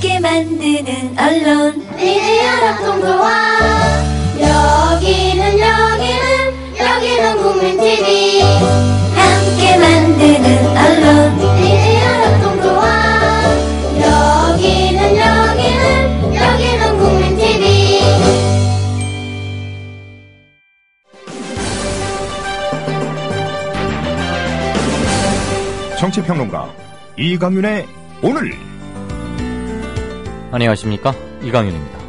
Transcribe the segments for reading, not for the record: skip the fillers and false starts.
함께 만드는 언론 미디어 협동조합. 여기는 국민TV. 함께 만드는 언론 미디어 협동조합. 여기는 국민TV. 정치평론가 이강윤의 오늘. 안녕하십니까, 이강윤입니다.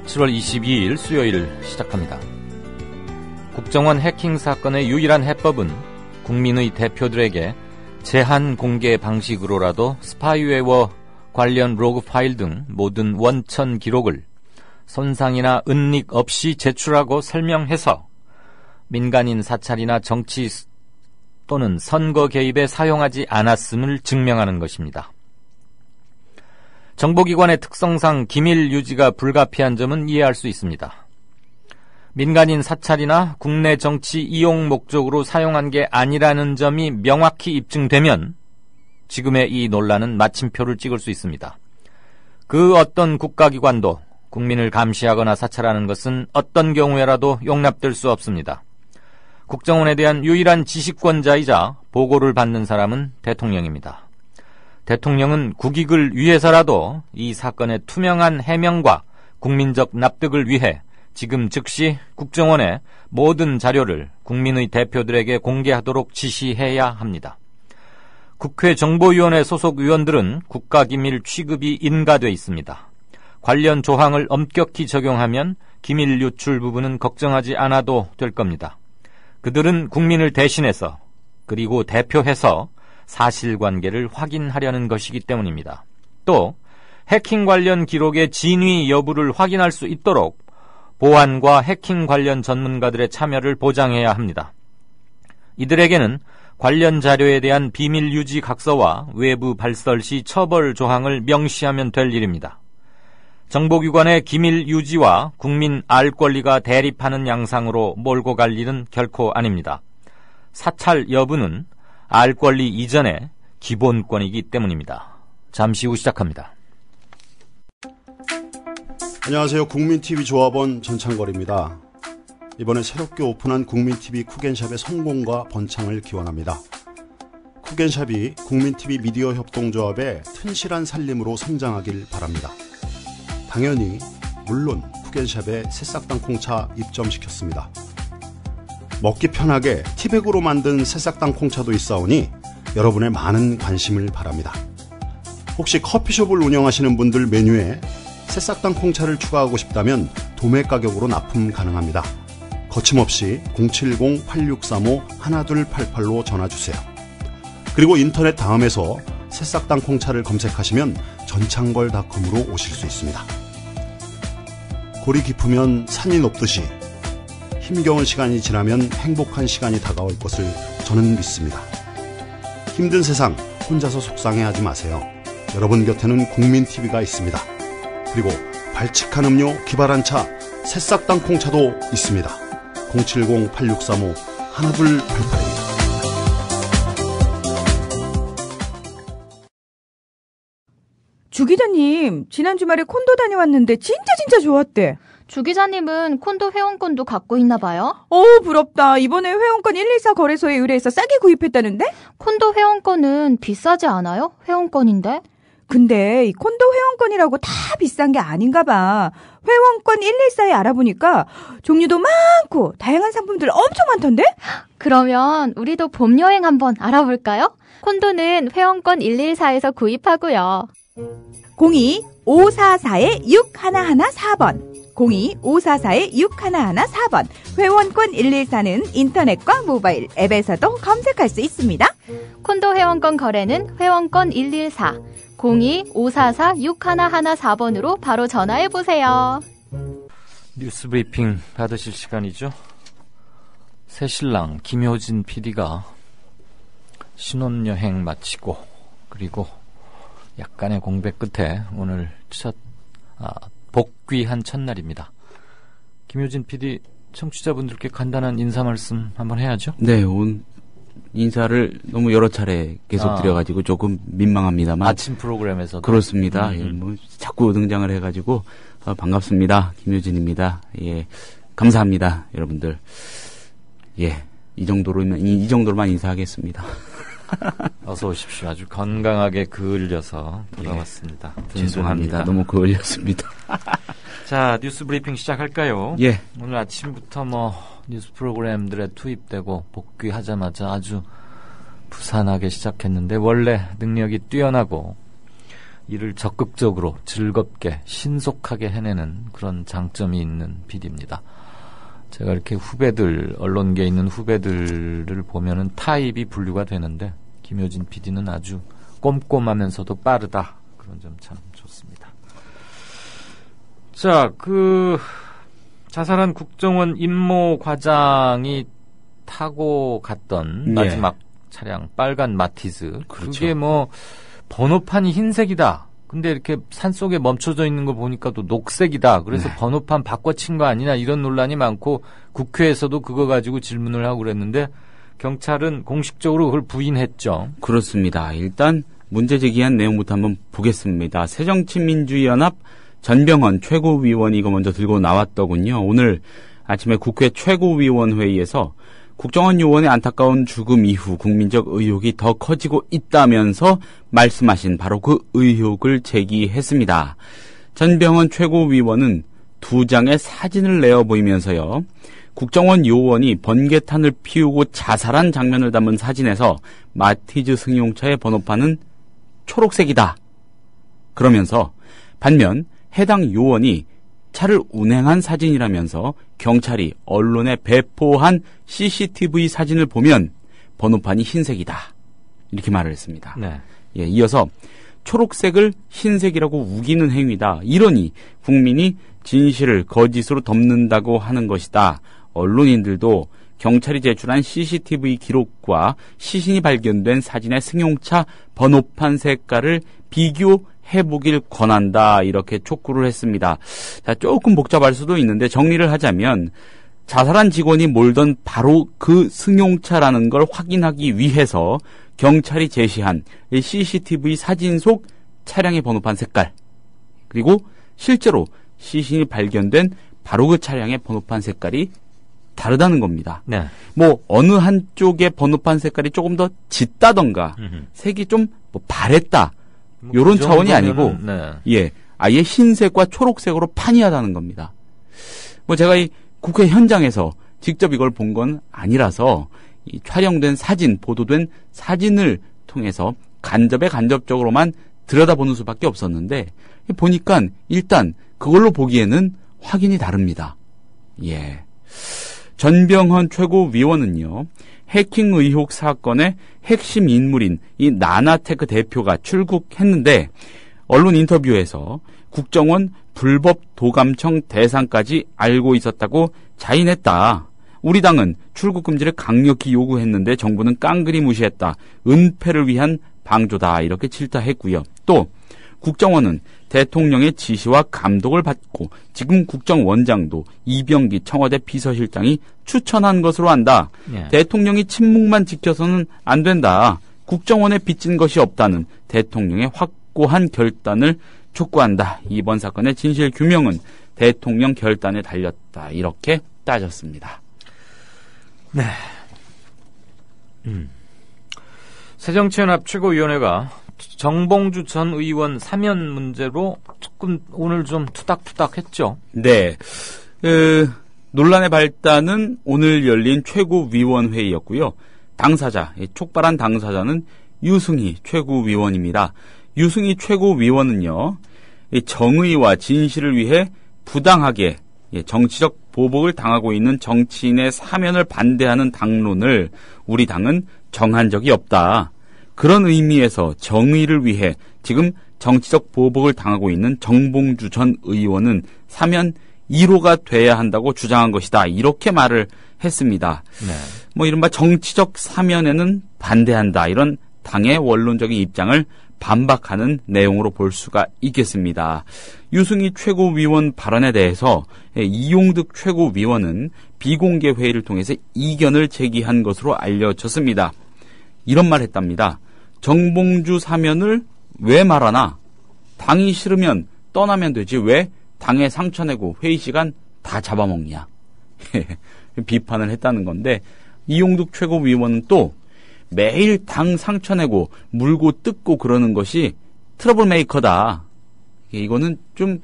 7월 22일 수요일 시작합니다. 국정원 해킹 사건의 유일한 해법은 국민의 대표들에게 제한 공개 방식으로라도 스파이웨어 관련 로그 파일 등 모든 원천 기록을 손상이나 은닉 없이 제출하고 설명해서 민간인 사찰이나 정치 또는 선거 개입에 사용하지 않았음을 증명하는 것입니다. 정보기관의 특성상 기밀 유지가 불가피한 점은 이해할 수 있습니다. 민간인 사찰이나 국내 정치 이용 목적으로 사용한 게 아니라는 점이 명확히 입증되면 지금의 이 논란은 마침표를 찍을 수 있습니다. 그 어떤 국가기관도 국민을 감시하거나 사찰하는 것은 어떤 경우에라도 용납될 수 없습니다. 국정원에 대한 유일한 지시권자이자 보고를 받는 사람은 대통령입니다. 대통령은 국익을 위해서라도 이 사건의 투명한 해명과 국민적 납득을 위해 지금 즉시 국정원의 모든 자료를 국민의 대표들에게 공개하도록 지시해야 합니다. 국회 정보위원회 소속 의원들은 국가기밀 취급이 인가돼 있습니다. 관련 조항을 엄격히 적용하면 기밀 유출 부분은 걱정하지 않아도 될 겁니다. 그들은 국민을 대신해서 그리고 대표해서 사실관계를 확인하려는 것이기 때문입니다. 또 해킹 관련 기록의 진위 여부를 확인할 수 있도록 보안과 해킹 관련 전문가들의 참여를 보장해야 합니다. 이들에게는 관련 자료에 대한 비밀 유지 각서와 외부 발설 시 처벌 조항을 명시하면 될 일입니다. 정보기관의 기밀 유지와 국민 알 권리가 대립하는 양상으로 몰고 갈 일은 결코 아닙니다. 사찰 여부는 알 권리 이전의 기본권이기 때문입니다. 잠시 후 시작합니다. 안녕하세요. 국민TV 조합원 전창걸입니다. 이번에 새롭게 오픈한 국민TV 쿠겐샵의 성공과 번창을 기원합니다. 쿠겐샵이 국민TV 미디어 협동조합의 튼실한 살림으로 성장하길 바랍니다. 당연히 물론 쿠겐샵에 새싹당 콩차 입점시켰습니다. 먹기 편하게 티백으로 만든 새싹당 콩차도 있사오니 여러분의 많은 관심을 바랍니다. 혹시 커피숍을 운영하시는 분들 메뉴에 새싹당 콩차를 추가하고 싶다면 도매 가격으로 납품 가능합니다. 거침없이 070-8635-1288로 전화주세요. 그리고 인터넷 다음에서 새싹당 콩차를 검색하시면 전창걸닷컴으로 오실 수 있습니다. 골이 깊으면 산이 높듯이 힘겨운 시간이 지나면 행복한 시간이 다가올 것을 저는 믿습니다. 힘든 세상 혼자서 속상해하지 마세요. 여러분 곁에는 국민TV가 있습니다. 그리고 발칙한 음료 기발한 차 새싹당 콩차도 있습니다. 070-8635-1288입니다. 주 기자님, 지난 주말에 콘도 다녀왔는데 진짜 좋았대. 주 기자님은 콘도 회원권도 갖고 있나 봐요? 부럽다. 이번에 회원권 114 거래소에 의뢰해서 싸게 구입했다는데? 콘도 회원권은 비싸지 않아요? 회원권인데? 근데 이 콘도 회원권이라고 다 비싼 게 아닌가 봐. 회원권 114에 알아보니까 종류도 많고 다양한 상품들 엄청 많던데? 그러면 우리도 봄 여행 한번 알아볼까요? 콘도는 회원권 114에서 구입하고요. 02-544-6114번 02-544-6114번 회원권 114는 인터넷과 모바일 앱에서도 검색할 수 있습니다. 콘도 회원권 거래는 회원권 114 02-544-6114번으로 바로 전화해보세요. 뉴스 브리핑 받으실 시간이죠. 새신랑 김효진 PD가 신혼여행 마치고 그리고 약간의 공백 끝에 오늘 복귀한 첫날입니다. 김효진 PD, 청취자분들께 간단한 인사 말씀 한번 해야죠. 네, 인사를 너무 여러 차례 계속 드려가지고 조금 민망합니다만. 아침 프로그램에서도. 그렇습니다. 예, 뭐 자꾸 등장을 해가지고 반갑습니다. 김효진입니다. 예, 감사합니다, 여러분들. 예, 이 정도로만 인사하겠습니다. 어서 오십시오. 아주 건강하게 그을려서 돌아왔습니다. 예, 죄송합니다. 너무 그을렸습니다. 자, 뉴스 브리핑 시작할까요? 예. 오늘 아침부터 뉴스 프로그램들에 투입되고 복귀하자마자 아주 부산하게 시작했는데 원래 능력이 뛰어나고 일을 적극적으로 즐겁게 신속하게 해내는 그런 장점이 있는 PD입니다. 제가 이렇게 언론계에 있는 후배들을 보면은 타입이 분류가 되는데 김효진 PD는 아주 꼼꼼하면서도 빠르다. 그런 점 참 좋습니다. 자, 자살한 국정원 임모 과장이 타고 갔던 마지막 차량 빨간 마티즈. 그렇죠. 그게 번호판이 흰색이다. 근데 이렇게 산속에 멈춰져 있는 거 보니까 또 녹색이다. 그래서 번호판 바꿔친 거 아니냐 이런 논란이 많고 국회에서도 그거 가지고 질문을 하고 그랬는데 경찰은 공식적으로 그걸 부인했죠. 그렇습니다. 일단 문제 제기한 내용부터 한번 보겠습니다. 새정치민주연합 전병헌 최고위원이 이거 먼저 들고 나왔더군요. 오늘 아침에 국회 최고위원회의에서 국정원 요원의 안타까운 죽음 이후 국민적 의혹이 더 커지고 있다면서 말씀하신 바로 그 의혹을 제기했습니다. 전병헌 최고위원은 2장의 사진을 내어 보이면서요. 국정원 요원이 번개탄을 피우고 자살한 장면을 담은 사진에서 마티즈 승용차의 번호판은 초록색이다. 그러면서 반면 해당 요원이 차를 운행한 사진이라면서 경찰이 언론에 배포한 CCTV 사진을 보면 번호판이 흰색이다. 이렇게 말을 했습니다. 네. 예, 이어서 초록색을 흰색이라고 우기는 행위다. 이러니 국민이 진실을 거짓으로 덮는다고 하는 것이다. 언론인들도 경찰이 제출한 CCTV 기록과 시신이 발견된 사진의 승용차 번호판 색깔을 비교해보길 권한다. 이렇게 촉구를 했습니다. 자, 조금 복잡할 수도 있는데 정리를 하자면 자살한 직원이 몰던 바로 그 승용차라는 걸 확인하기 위해서 경찰이 제시한 CCTV 사진 속 차량의 번호판 색깔, 그리고 실제로 시신이 발견된 바로 그 차량의 번호판 색깔이 다르다는 겁니다. 네. 어느 한쪽의 번호판 색깔이 조금 더 짙다던가 색이 좀 바랬다. 요런 차원이 아니고 예, 아예 흰색과 초록색으로 판이하다는 겁니다. 제가 이 국회 현장에서 직접 이걸 본 건 아니라서 이 촬영된 사진, 보도된 사진을 통해서 간접적으로만 들여다보는 수밖에 없었는데 보니까 일단 그걸로 보기에는 확인이 다릅니다. 예. 전병헌 최고위원은요, 해킹 의혹 사건의 핵심 인물인 이 나나테크 대표가 출국했는데 언론 인터뷰에서 국정원 불법 도감청 대상까지 알고 있었다고 자인했다. 우리 당은 출국 금지를 강력히 요구했는데 정부는 깡그리 무시했다. 은폐를 위한 방조다. 이렇게 질타했고요. 또 국정원은 대통령의 지시와 감독을 받고 지금 국정원장도 이병기 청와대 비서실장이 추천한 것으로 안다. 예. 대통령이 침묵만 지켜서는 안 된다. 국정원에 빚진 것이 없다는 대통령의 확고한 결단을 촉구한다. 이번 사건의 진실 규명은 대통령 결단에 달렸다. 이렇게 따졌습니다. 네. 새정치연합 최고위원회가 정봉주 전 의원 사면 문제로 조금 오늘 좀 투닥투닥했죠. 네. 논란의 발단은 오늘 열린 최고위원회의였고요. 촉발한 당사자는 유승희 최고위원입니다. 유승희 최고위원은요, 정의와 진실을 위해 부당하게 정치적 보복을 당하고 있는 정치인의 사면을 반대하는 당론을 우리 당은 정한 적이 없다. 그런 의미에서 정의를 위해 지금 정치적 보복을 당하고 있는 정봉주 전 의원은 사면 1호가 돼야 한다고 주장한 것이다. 이렇게 말을 했습니다. 네. 이른바 정치적 사면에는 반대한다. 이런 당의 원론적인 입장을 반박하는 내용으로 볼 수가 있겠습니다. 유승희 최고위원 발언에 대해서 이용득 최고위원은 비공개 회의를 통해서 이견을 제기한 것으로 알려졌습니다. 이런 말 했답니다. 정봉주 사면을 왜 말하나? 당이 싫으면 떠나면 되지 왜 당에 상처 내고 회의 시간 다 잡아먹냐. 비판을 했다는 건데 이용득 최고위원은 또 매일 당 상처 내고 물고 뜯고 그러는 것이 트러블 메이커다. 이거는 좀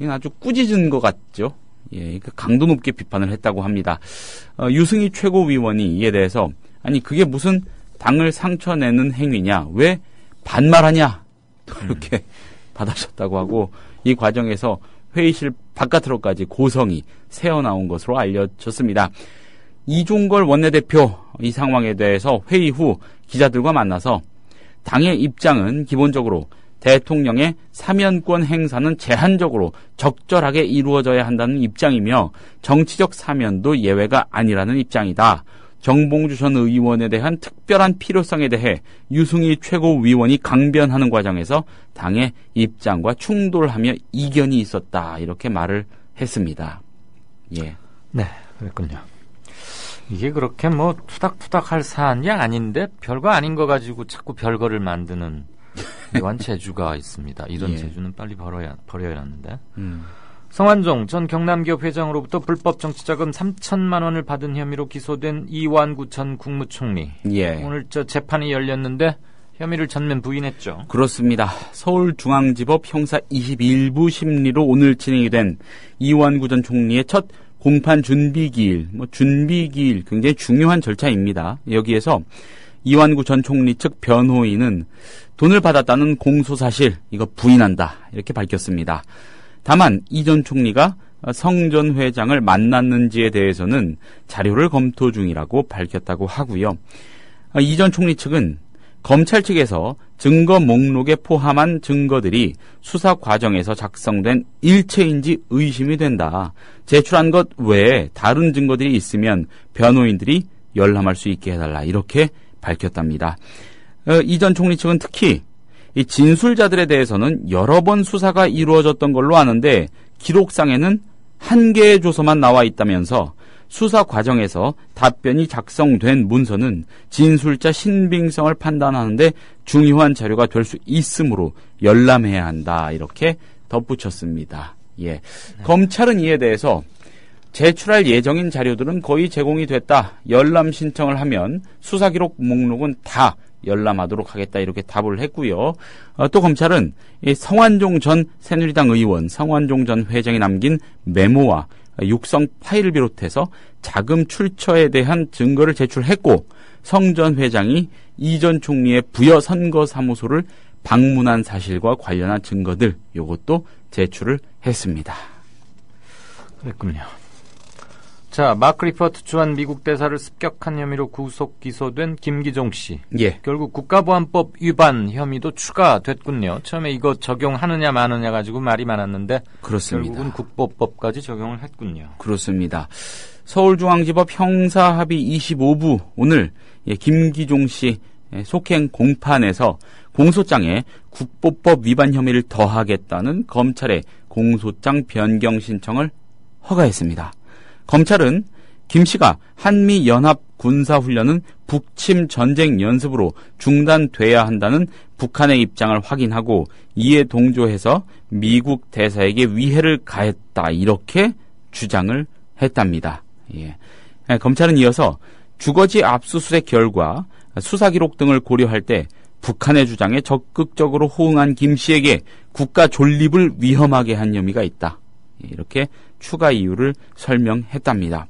아주 꾸짖은 것 같죠. 강도 높게 비판을 했다고 합니다. 유승희 최고위원이 이에 대해서 아니 그게 무슨 당을 상처내는 행위냐 왜 반말하냐 또 이렇게 받아쳤다고 하고 이 과정에서 회의실 바깥으로까지 고성이 새어나온 것으로 알려졌습니다. 이종걸 원내대표 이 상황에 대해서 회의 후 기자들과 만나서 당의 입장은 기본적으로 대통령의 사면권 행사는 제한적으로 적절하게 이루어져야 한다는 입장이며 정치적 사면도 예외가 아니라는 입장이다. 정봉주 전 의원에 대한 특별한 필요성에 대해 유승희 최고위원이 강변하는 과정에서 당의 입장과 충돌하며 이견이 있었다. 이렇게 말을 했습니다. 예. 네, 그랬군요. 이게 그렇게 투닥투닥 할 사안이 아닌데 별거 아닌 거 가지고 자꾸 별거를 만드는 묘한 재주가 있습니다. 이런 재주는 빨리 버려야 하는데. 성완종 전 경남기업 회장으로부터 불법 정치자금 3천만 원을 받은 혐의로 기소된 이완구 전 국무총리. 오늘 재판이 열렸는데 혐의를 전면 부인했죠. 그렇습니다. 서울중앙지법 형사 21부 심리로 오늘 진행이 된 이완구 전 총리의 첫 공판 준비기일, 준비기일 굉장히 중요한 절차입니다. 여기에서 이완구 전 총리 측 변호인은 돈을 받았다는 공소사실 이거 부인한다 이렇게 밝혔습니다. 다만 이 전 총리가 성 전 회장을 만났는지에 대해서는 자료를 검토 중이라고 밝혔다고 하고요. 이 전 총리 측은 검찰 측에서 증거 목록에 포함한 증거들이 수사 과정에서 작성된 일체인지 의심이 된다. 제출한 것 외에 다른 증거들이 있으면 변호인들이 열람할 수 있게 해달라 이렇게 밝혔답니다. 이 전 총리 측은 특히 이 진술자들에 대해서는 여러 번 수사가 이루어졌던 걸로 아는데 기록상에는 한 개의 조서만 나와 있다면서 수사 과정에서 답변이 작성된 문서는 진술자 신빙성을 판단하는데 중요한 자료가 될 수 있으므로 열람해야 한다 이렇게 덧붙였습니다. 검찰은 이에 대해서 제출할 예정인 자료들은 거의 제공이 됐다. 열람 신청을 하면 수사기록 목록은 다 열람하도록 하겠다 이렇게 답을 했고요. 또 검찰은 이 성완종 전 새누리당 의원, 성완종 전 회장이 남긴 메모와 육성 파일을 비롯해서 자금 출처에 대한 증거를 제출했고 성 전 회장이 이 전 총리의 부여 선거사무소를 방문한 사실과 관련한 증거들 이것도 제출을 했습니다. 그랬군요. 자, 마크 리퍼트 주한 미국 대사를 습격한 혐의로 구속 기소된 김기종 씨. 결국 국가보안법 위반 혐의도 추가됐군요. 처음에 이거 적용하느냐 마느냐 가지고 말이 많았는데 그렇습니다. 결국은 국보법까지 적용을 했군요. 그렇습니다. 서울중앙지법 형사합의 25부 오늘 김기종 씨 속행 공판에서 공소장에 국보법 위반 혐의를 더하겠다는 검찰의 공소장 변경 신청을 허가했습니다. 검찰은 김 씨가 한미연합 군사훈련은 북침 전쟁 연습으로 중단돼야 한다는 북한의 입장을 확인하고 이에 동조해서 미국 대사에게 위해를 가했다 이렇게 주장을 했답니다. 검찰은 이어서 주거지 압수수색 결과 수사기록 등을 고려할 때 북한의 주장에 적극적으로 호응한 김 씨에게 국가 존립을 위험하게 한 혐의가 있다. 이렇게 추가 이유를 설명했답니다.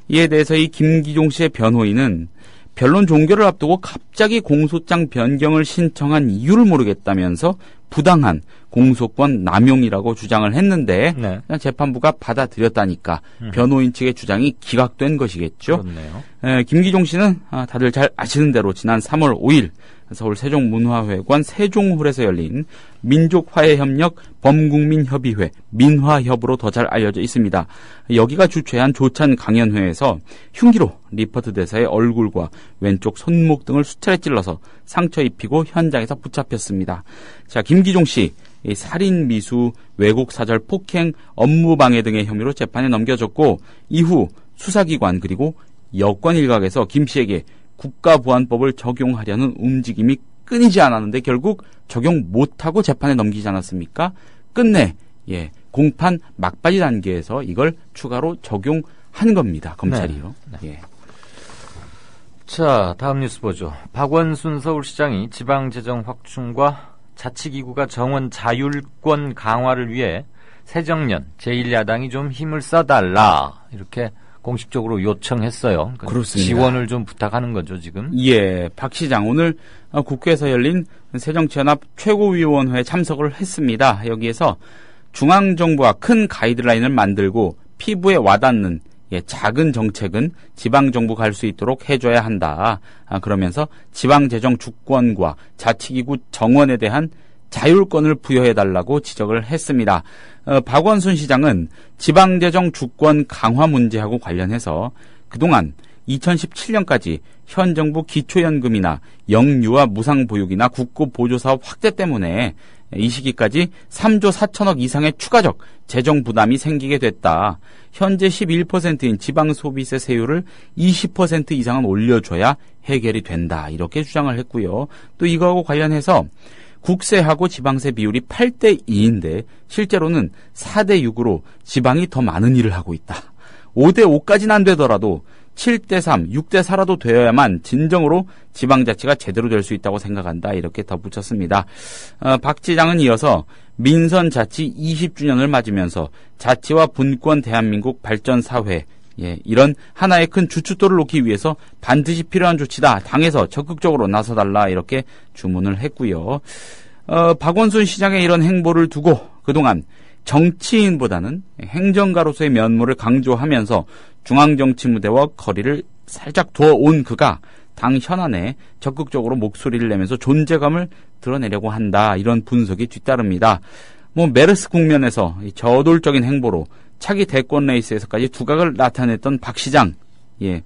이에 대해서 이 김기종 씨의 변호인은 변론 종결을 앞두고 갑자기 공소장 변경을 신청한 이유를 모르겠다면서 부당한 공소권 남용이라고 주장을 했는데 그냥 재판부가 받아들였다니까 변호인 측의 주장이 기각된 것이겠죠. 그렇네요. 김기종 씨는 다들 잘 아시는 대로 지난 3월 5일 서울 세종문화회관 세종홀에서 열린 민족화해협력 범국민협의회 민화협으로 더 잘 알려져 있습니다. 여기가 주최한 조찬 강연회에서 흉기로 리퍼트 대사의 얼굴과 왼쪽 손목 등을 수차례 찔러서 상처 입히고 현장에서 붙잡혔습니다. 자, 김기종 씨 살인 미수, 왜곡 사절, 폭행, 업무방해 등의 혐의로 재판에 넘겨졌고 이후 수사기관 그리고 여권 일각에서 김 씨에게 국가보안법을 적용하려는 움직임이 끊이지 않았는데 결국 적용 못하고 재판에 넘기지 않았습니까? 끝내 공판 막바지 단계에서 이걸 추가로 적용한 겁니다. 검찰이요. 예. 자, 다음 뉴스 보죠. 박원순 서울시장이 지방재정 확충과 자치기구가 정원 자율권 강화를 위해 새정년 제1야당이 좀 힘을 써달라 이렇게 공식적으로 요청했어요. 그렇습니다. 지원을 좀 부탁하는 거죠, 지금. 예, 박 시장 오늘 국회에서 열린 새정치연합 최고위원회에 참석을 했습니다. 여기에서 중앙정부가 큰 가이드라인을 만들고 피부에 와닿는 작은 정책은 지방정부 갈 수 있도록 해줘야 한다. 그러면서 지방재정 주권과 자치기구 정원에 대한 자율권을 부여해달라고 지적을 했습니다. 박원순 시장은 지방재정 주권 강화 문제하고 관련해서 그동안 2017년까지 현 정부 기초연금이나 영유아 무상보육이나 국고보조사업 확대 때문에 이 시기까지 3조 4천억 이상의 추가적 재정 부담이 생기게 됐다. 현재 11%인 지방소비세 세율을 20% 이상은 올려줘야 해결이 된다. 이렇게 주장을 했고요. 또 이거하고 관련해서 국세하고 지방세 비율이 8대2인데 실제로는 4대6으로 지방이 더 많은 일을 하고 있다. 5대5까지는 안 되더라도 7대3, 6대4라도 되어야만 진정으로 지방자치가 제대로 될 수 있다고 생각한다. 이렇게 덧붙였습니다. 박 지장은 이어서 민선자치 20주년을 맞으면서 자치와 분권 대한민국 발전사회 이런 하나의 큰 주춧돌을 놓기 위해서 반드시 필요한 조치다. 당에서 적극적으로 나서달라. 이렇게 주문을 했고요. 박원순 시장의 이런 행보를 두고 그동안 정치인보다는 행정가로서의 면모를 강조하면서 중앙정치 무대와 거리를 살짝 두어온 그가 당 현안에 적극적으로 목소리를 내면서 존재감을 드러내려고 한다. 이런 분석이 뒤따릅니다. 메르스 국면에서 저돌적인 행보로 차기 대권 레이스에서까지 두각을 나타냈던 박 시장.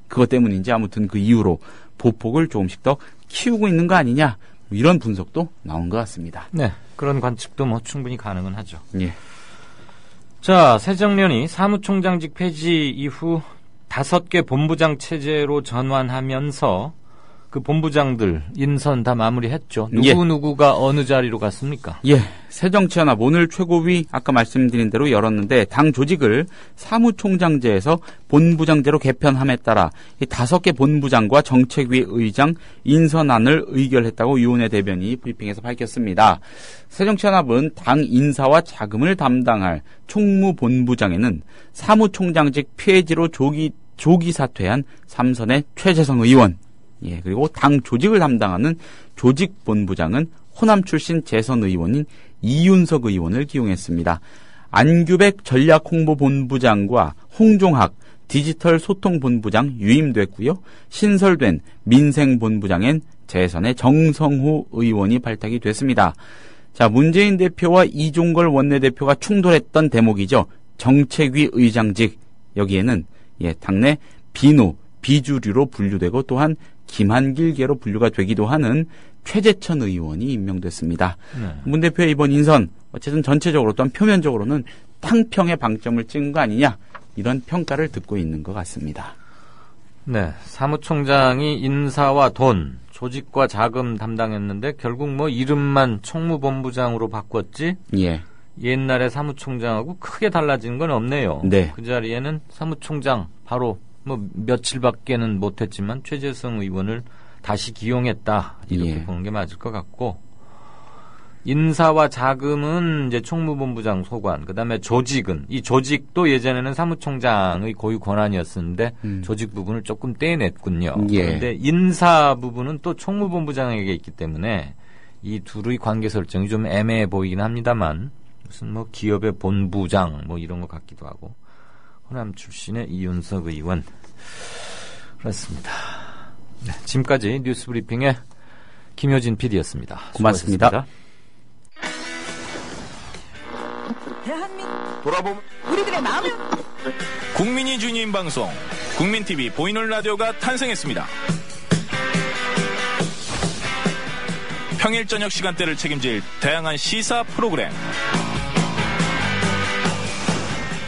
그것 때문인지 아무튼 그 이후로 보폭을 조금씩 더 키우고 있는 거 아니냐. 이런 분석도 나온 것 같습니다. 네. 그런 관측도 충분히 가능은 하죠. 예. 자, 새정년이 사무총장직 폐지 이후 5개 본부장 체제로 전환하면서 그 본부장들 인선 다 마무리했죠. 누구누구가 어느 자리로 갔습니까? 새정치연합 오늘 최고위 아까 말씀드린 대로 열었는데 당 조직을 사무총장제에서 본부장제로 개편함에 따라 이 5개 본부장과 정책위 의장 인선안을 의결했다고 유은혜 대변인이 브리핑에서 밝혔습니다. 새정치연합은 당 인사와 자금을 담당할 총무본부장에는 사무총장직 폐지로 조기 사퇴한 삼선의 최재성 의원, 그리고 당 조직을 담당하는 조직본부장은 호남 출신 재선 의원인 이윤석 의원을 기용했습니다. 안규백 전략홍보본부장과 홍종학 디지털 소통본부장 유임됐고요. 신설된 민생본부장엔 재선의 정성호 의원이 발탁이 됐습니다. 자, 문재인 대표와 이종걸 원내대표가 충돌했던 대목이죠. 정책위 의장직. 여기에는 당내 비노, 비주류로 분류되고 또한 김한길계로 분류가 되기도 하는 최재천 의원이 임명됐습니다. 문 대표의 이번 인선 어쨌든 전체적으로 또한 표면적으로는 탕평에 방점을 찍은 거 아니냐 이런 평가를 듣고 있는 것 같습니다. 네, 사무총장이 인사와 돈, 조직과 자금 담당했는데 결국 이름만 총무본부장으로 바꿨지 옛날에 사무총장하고 크게 달라진 건 없네요. 네. 그 자리에는 사무총장 바로 며칠밖에는 못했지만 최재성 의원을 다시 기용했다 이렇게 보는 게 맞을 것 같고 인사와 자금은 이제 총무본부장 소관 그다음에 조직은 이 조직도 예전에는 사무총장의 고유 권한이었었는데 조직 부분을 조금 떼냈군요. 그런데 인사 부분은 또 총무본부장에게 있기 때문에 이 둘의 관계 설정이 좀 애매해 보이긴 합니다만 무슨 기업의 본부장 이런 것 같기도 하고 호남 출신의 이윤석 의원. 그렇습니다. 네, 지금까지 뉴스 브리핑의 김효진 PD였습니다. 고맙습니다. 돌아보면 우리들의 마음을 국민이 주인인 방송 국민TV 보이는 라디오가 탄생했습니다. 평일 저녁 시간대를 책임질 다양한 시사 프로그램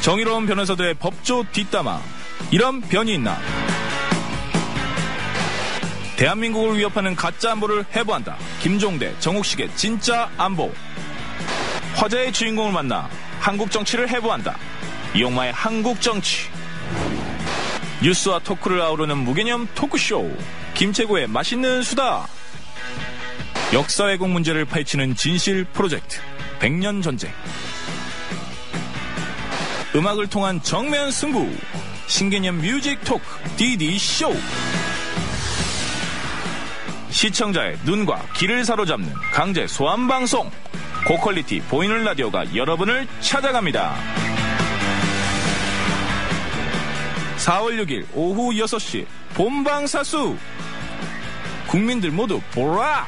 정의로운 변호사들의 법조 뒷담화 이런 변이 있나 대한민국을 위협하는 가짜 안보를 해부한다. 김종대, 정욱식의 진짜 안보. 화제의 주인공을 만나 한국 정치를 해부한다. 이용마의 한국 정치. 뉴스와 토크를 아우르는 무개념 토크쇼. 김채구의 맛있는 수다. 역사 왜곡 문제를 파헤치는 진실 프로젝트. 100년 전쟁. 음악을 통한 정면 승부. 신개념 뮤직 토크 DD쇼. 시청자의 눈과 귀를 사로잡는 강제 소환 방송. 고퀄리티 보이는 라디오가 여러분을 찾아갑니다. 4월 6일 오후 6시 본방사수. 국민들 모두 보라.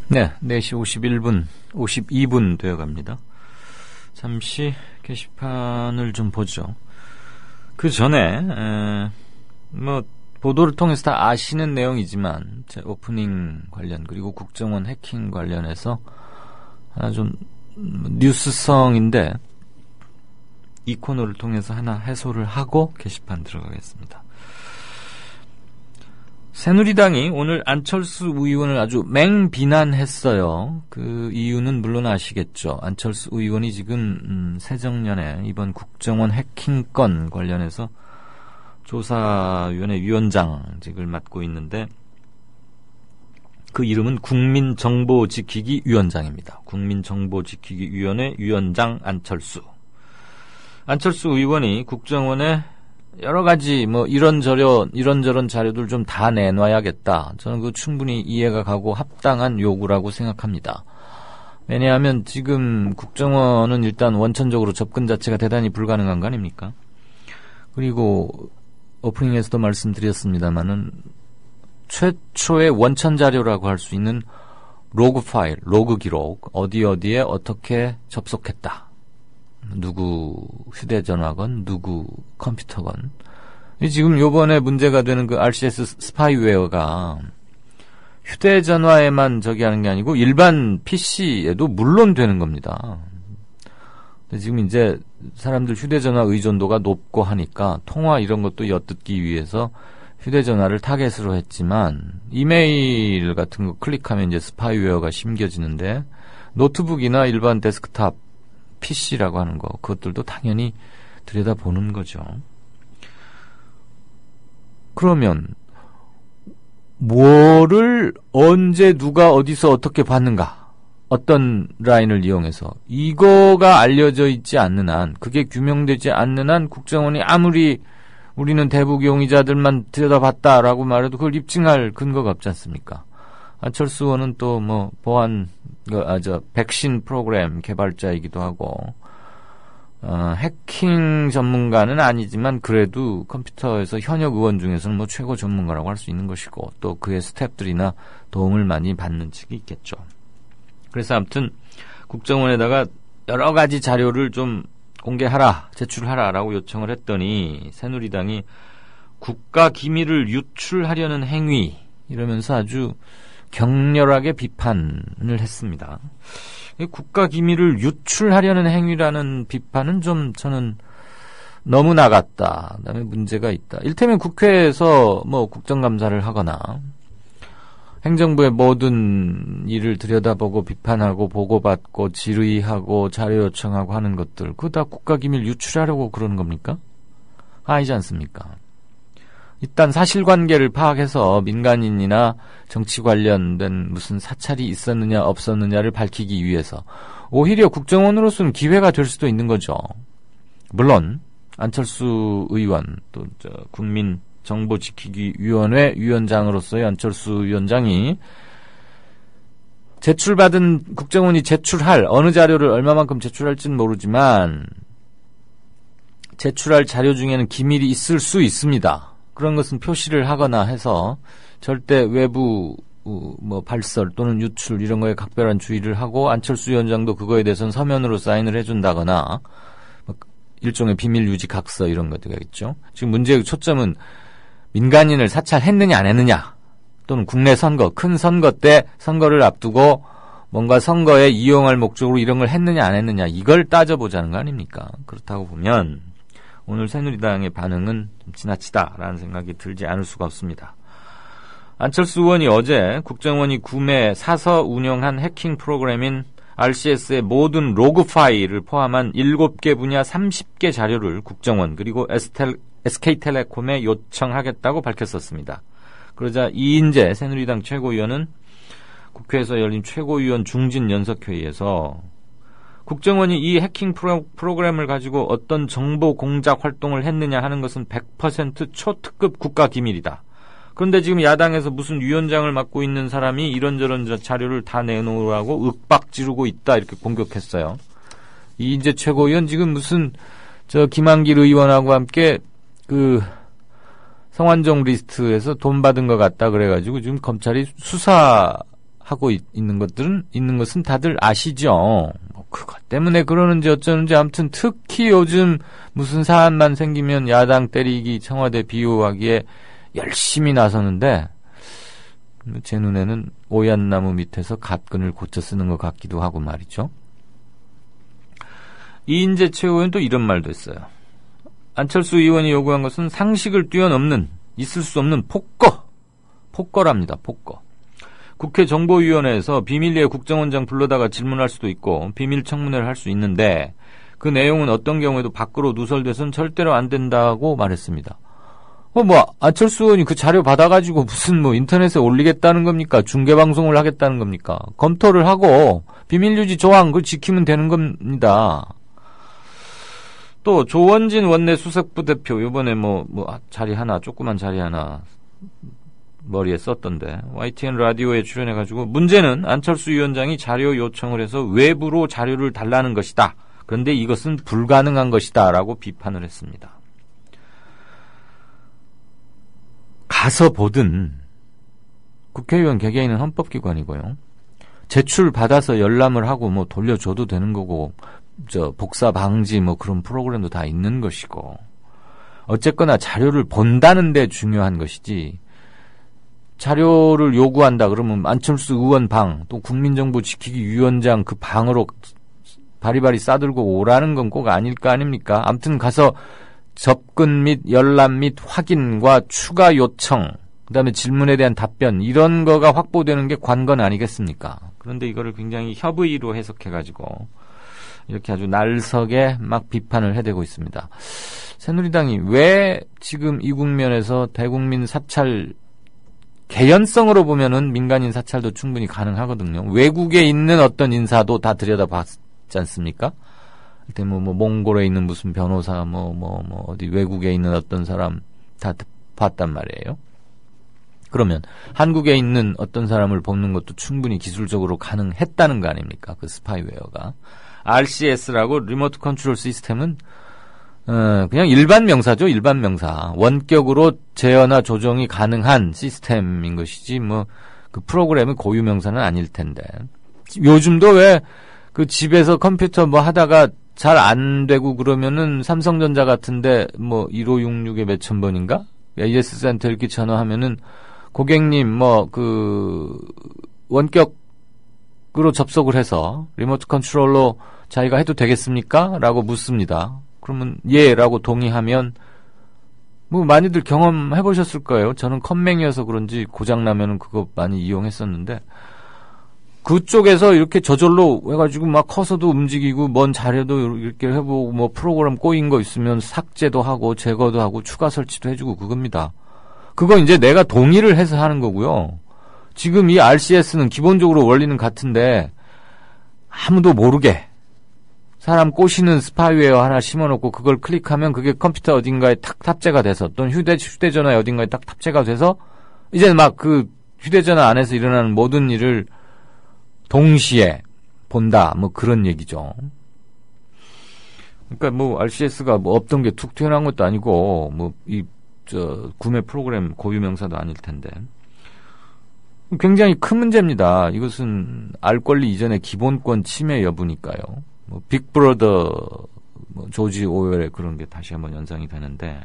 네, 4시 51분, 52분 되어갑니다. 잠시 게시판을 좀 보죠. 그 전에 보도를 통해서 다 아시는 내용이지만 제 오프닝 관련 그리고 국정원 해킹 관련해서 좀 뉴스성인데 이 코너를 통해서 하나 해소를 하고 게시판 들어가겠습니다. 새누리당이 오늘 안철수 의원을 아주 맹비난했어요. 그 이유는 물론 아시겠죠. 안철수 의원이 지금 새정년에 이번 국정원 해킹건 관련해서 조사위원회 위원장직을 맡고 있는데 그 이름은 국민정보지키기위원장입니다. 국민정보지키기위원회 위원장 안철수. 안철수 의원이 국정원에 여러 가지 이런저런 자료들 좀 다 내놔야겠다. 저는 그 충분히 이해가 가고 합당한 요구라고 생각합니다. 왜냐하면 지금 국정원은 일단 원천적으로 접근 자체가 대단히 불가능한 거 아닙니까? 그리고 오프닝에서도 말씀드렸습니다마는 최초의 원천 자료라고 할 수 있는 로그 파일, 로그 기록, 어디에 어떻게 접속했다. 누구 휴대전화건 누구 컴퓨터건. 지금 요번에 문제가 되는 그 RCS 스파이웨어가 휴대전화에만 하는 게 아니고 일반 PC에도 물론 되는 겁니다. 근데 지금 이제 사람들 휴대전화 의존도가 높고 하니까 통화 이런 것도 엿듣기 위해서 휴대전화를 타겟으로 했지만 이메일 같은 거 클릭하면 이제 스파이웨어가 심겨지는데 노트북이나 일반 데스크탑 PC라고 하는 거 그것들도 당연히 들여다보는 거죠. 그러면 뭐를 언제 누가 어디서 어떻게 봤는가, 어떤 라인을 이용해서 이거가 알려져 있지 않는 한, 그게 규명되지 않는 한 국정원이 아무리 우리는 대북 용의자들만 들여다봤다라고 말해도 그걸 입증할 근거가 없지 않습니까? 안철수 의원은 또 보안 백신 프로그램 개발자이기도 하고 해킹 전문가는 아니지만 그래도 컴퓨터에서 현역 의원 중에서는 최고 전문가라고 할 수 있는 것이고 또 그의 스태프들이나 도움을 많이 받는 측이 있겠죠. 그래서 아무튼 국정원에다가 여러 가지 자료를 좀 공개하라, 제출하라라고 요청을 했더니 새누리당이 국가 기밀을 유출하려는 행위 이러면서 아주 격렬하게 비판을 했습니다. 국가 기밀을 유출하려는 행위라는 비판은 좀 저는 너무 나갔다. 그다음에 문제가 있다. 일테면 국회에서 국정감사를 하거나 행정부의 모든 일을 들여다보고 비판하고 보고받고 질의하고 자료 요청하고 하는 것들 그거 다 국가 기밀 유출하려고 그러는 겁니까? 아니지 않습니까? 일단 사실관계를 파악해서 민간인이나 정치 관련된 무슨 사찰이 있었느냐 없었느냐를 밝히기 위해서 오히려 국정원으로서는 기회가 될 수도 있는 거죠. 물론 안철수 의원 또 국민정보지키기위원회 위원장으로서의 안철수 위원장이 제출받은 국정원이 제출할 어느 자료를 얼마만큼 제출할지는 모르지만 제출할 자료 중에는 기밀이 있을 수 있습니다. 그런 것은 표시를 하거나 해서 절대 외부 발설 또는 유출 이런 거에 각별한 주의를 하고 안철수 위원장도 그거에 대해서는 서면으로 사인을 해준다거나 일종의 비밀 유지 각서 이런 것들이 있죠. 지금 문제의 초점은 민간인을 사찰했느냐 안 했느냐 또는 국내 선거, 큰 선거 때 선거를 앞두고 뭔가 선거에 이용할 목적으로 이런 걸 했느냐 안 했느냐 이걸 따져보자는 거 아닙니까? 그렇다고 보면 오늘 새누리당의 반응은 좀 지나치다라는 생각이 들지 않을 수가 없습니다. 안철수 의원이 어제 국정원이 구매 사서 운영한 해킹 프로그램인 RCS의 모든 로그 파일을 포함한 7개 분야 30개 자료를 국정원 그리고 SK텔레콤에 요청하겠다고 밝혔었습니다. 그러자 이인재 새누리당 최고위원은 국회에서 열린 최고위원 중진 연석회의에서 국정원이 이 해킹 프로그램을 가지고 어떤 정보 공작 활동을 했느냐 하는 것은 100% 초특급 국가기밀이다. 그런데 지금 야당에서 무슨 위원장을 맡고 있는 사람이 이런저런 자료를 다 내놓으라고 윽박지르고 있다 이렇게 공격했어요. 이인재 최고위원 지금 무슨 김한길 의원하고 함께 성완종 리스트에서 돈 받은 것 같다 그래가지고 지금 검찰이 수사하고 있는 것은 다들 아시죠. 그것 때문에 그러는지 어쩌는지 아무튼 특히 요즘 무슨 사안만 생기면 야당 때리기 청와대 비호하기에 열심히 나서는데 제 눈에는 오얏나무 밑에서 갓근을 고쳐 쓰는 것 같기도 하고 말이죠. 이인재 최고위원 또 이런 말도 했어요. 안철수 의원이 요구한 것은 상식을 뛰어넘는 있을 수 없는 폭거랍니다. 폭거. 국회 정보위원회에서 비밀리에 국정원장 불러다가 질문할 수도 있고 비밀 청문회를 할 수 있는데 그 내용은 어떤 경우에도 밖으로 누설돼서는 절대로 안 된다고 말했습니다. 안철수 의원이 그 자료 받아가지고 무슨 인터넷에 올리겠다는 겁니까? 중계방송을 하겠다는 겁니까? 검토를 하고 비밀유지 조항 그걸 지키면 되는 겁니다. 또 조원진 원내 수석부 대표 요번에 조그만 자리 하나 머리에 썼던데 YTN 라디오에 출연해가지고 문제는 안철수 위원장이 자료 요청을 해서 외부로 자료를 달라는 것이다. 그런데 이것은 불가능한 것이다 라고 비판을 했습니다. 가서 보든 국회의원 개개인은 헌법기관이고요. 제출받아서 열람을 하고 돌려줘도 되는 거고 복사 방지 그런 프로그램도 다 있는 것이고 어쨌거나 자료를 본다는 데 중요한 것이지 자료를 요구한다 그러면 안철수 의원 방 또 국민정보 지키기 위원장 그 방으로 바리바리 싸들고 오라는 건 꼭 아닐 거 아닙니까? 아무튼 가서 접근 및 열람 및 확인과 추가 요청 그다음에 질문에 대한 답변 이런 거가 확보되는 게 관건 아니겠습니까? 그런데 이거를 굉장히 협의로 해석해가지고 이렇게 아주 날석에 막 비판을 해대고 있습니다. 새누리당이 왜 지금 이 국면에서 대국민 사찰 개연성으로 보면은 민간인 사찰도 충분히 가능하거든요. 외국에 있는 어떤 인사도 다 들여다봤지 않습니까? 그때 몽골에 있는 무슨 변호사 어디 외국에 있는 어떤 사람 다 봤단 말이에요. 그러면 한국에 있는 어떤 사람을 뽑는 것도 충분히 기술적으로 가능했다는 거 아닙니까? 그 스파이웨어가. RCS라고 리모트 컨트롤 시스템은 그냥 일반 명사죠. 일반 명사. 원격으로 제어나 조정이 가능한 시스템인 것이지 그 프로그램은 고유 명사는 아닐 텐데. 요즘도 왜 그 집에서 컴퓨터 하다가 잘 안 되고 그러면은 삼성전자 같은데 1566에 몇천 번인가? AS 센터 이렇게 전화하면은 고객님 원격으로 접속을 해서 리모트 컨트롤로 자기가 해도 되겠습니까? 라고 묻습니다. 그러면 예 라고 동의하면 많이들 경험해 보셨을 거예요. 저는 컴맹이어서 그런지 고장나면은 그거 많이 이용했었는데 그쪽에서 이렇게 저절로 해가지고 커서도 움직이고 뭔 자료도 이렇게 해보고 프로그램 꼬인 거 있으면 삭제도 하고 제거도 하고 추가 설치도 해주고 그겁니다. 그거 이제 내가 동의를 해서 하는 거고요. 지금 이 RCS는 기본적으로 원리는 같은데 아무도 모르게 사람 꼬시는 스파이웨어 하나 심어놓고 그걸 클릭하면 그게 컴퓨터 어딘가에 탁 탑재가 돼서 또는 휴대전화에 어딘가에 딱 탑재가 돼서 이제 그 휴대전화 안에서 일어나는 모든 일을 동시에 본다. 그런 얘기죠. 그러니까 RCS가 없던 게 툭 튀어나온 것도 아니고 구매 프로그램 고유 명사도 아닐 텐데. 굉장히 큰 문제입니다. 이것은 알 권리 이전의 기본권 침해 여부니까요. 빅브러더 조지 오웰의 그런 게 다시 한번 연상이 되는데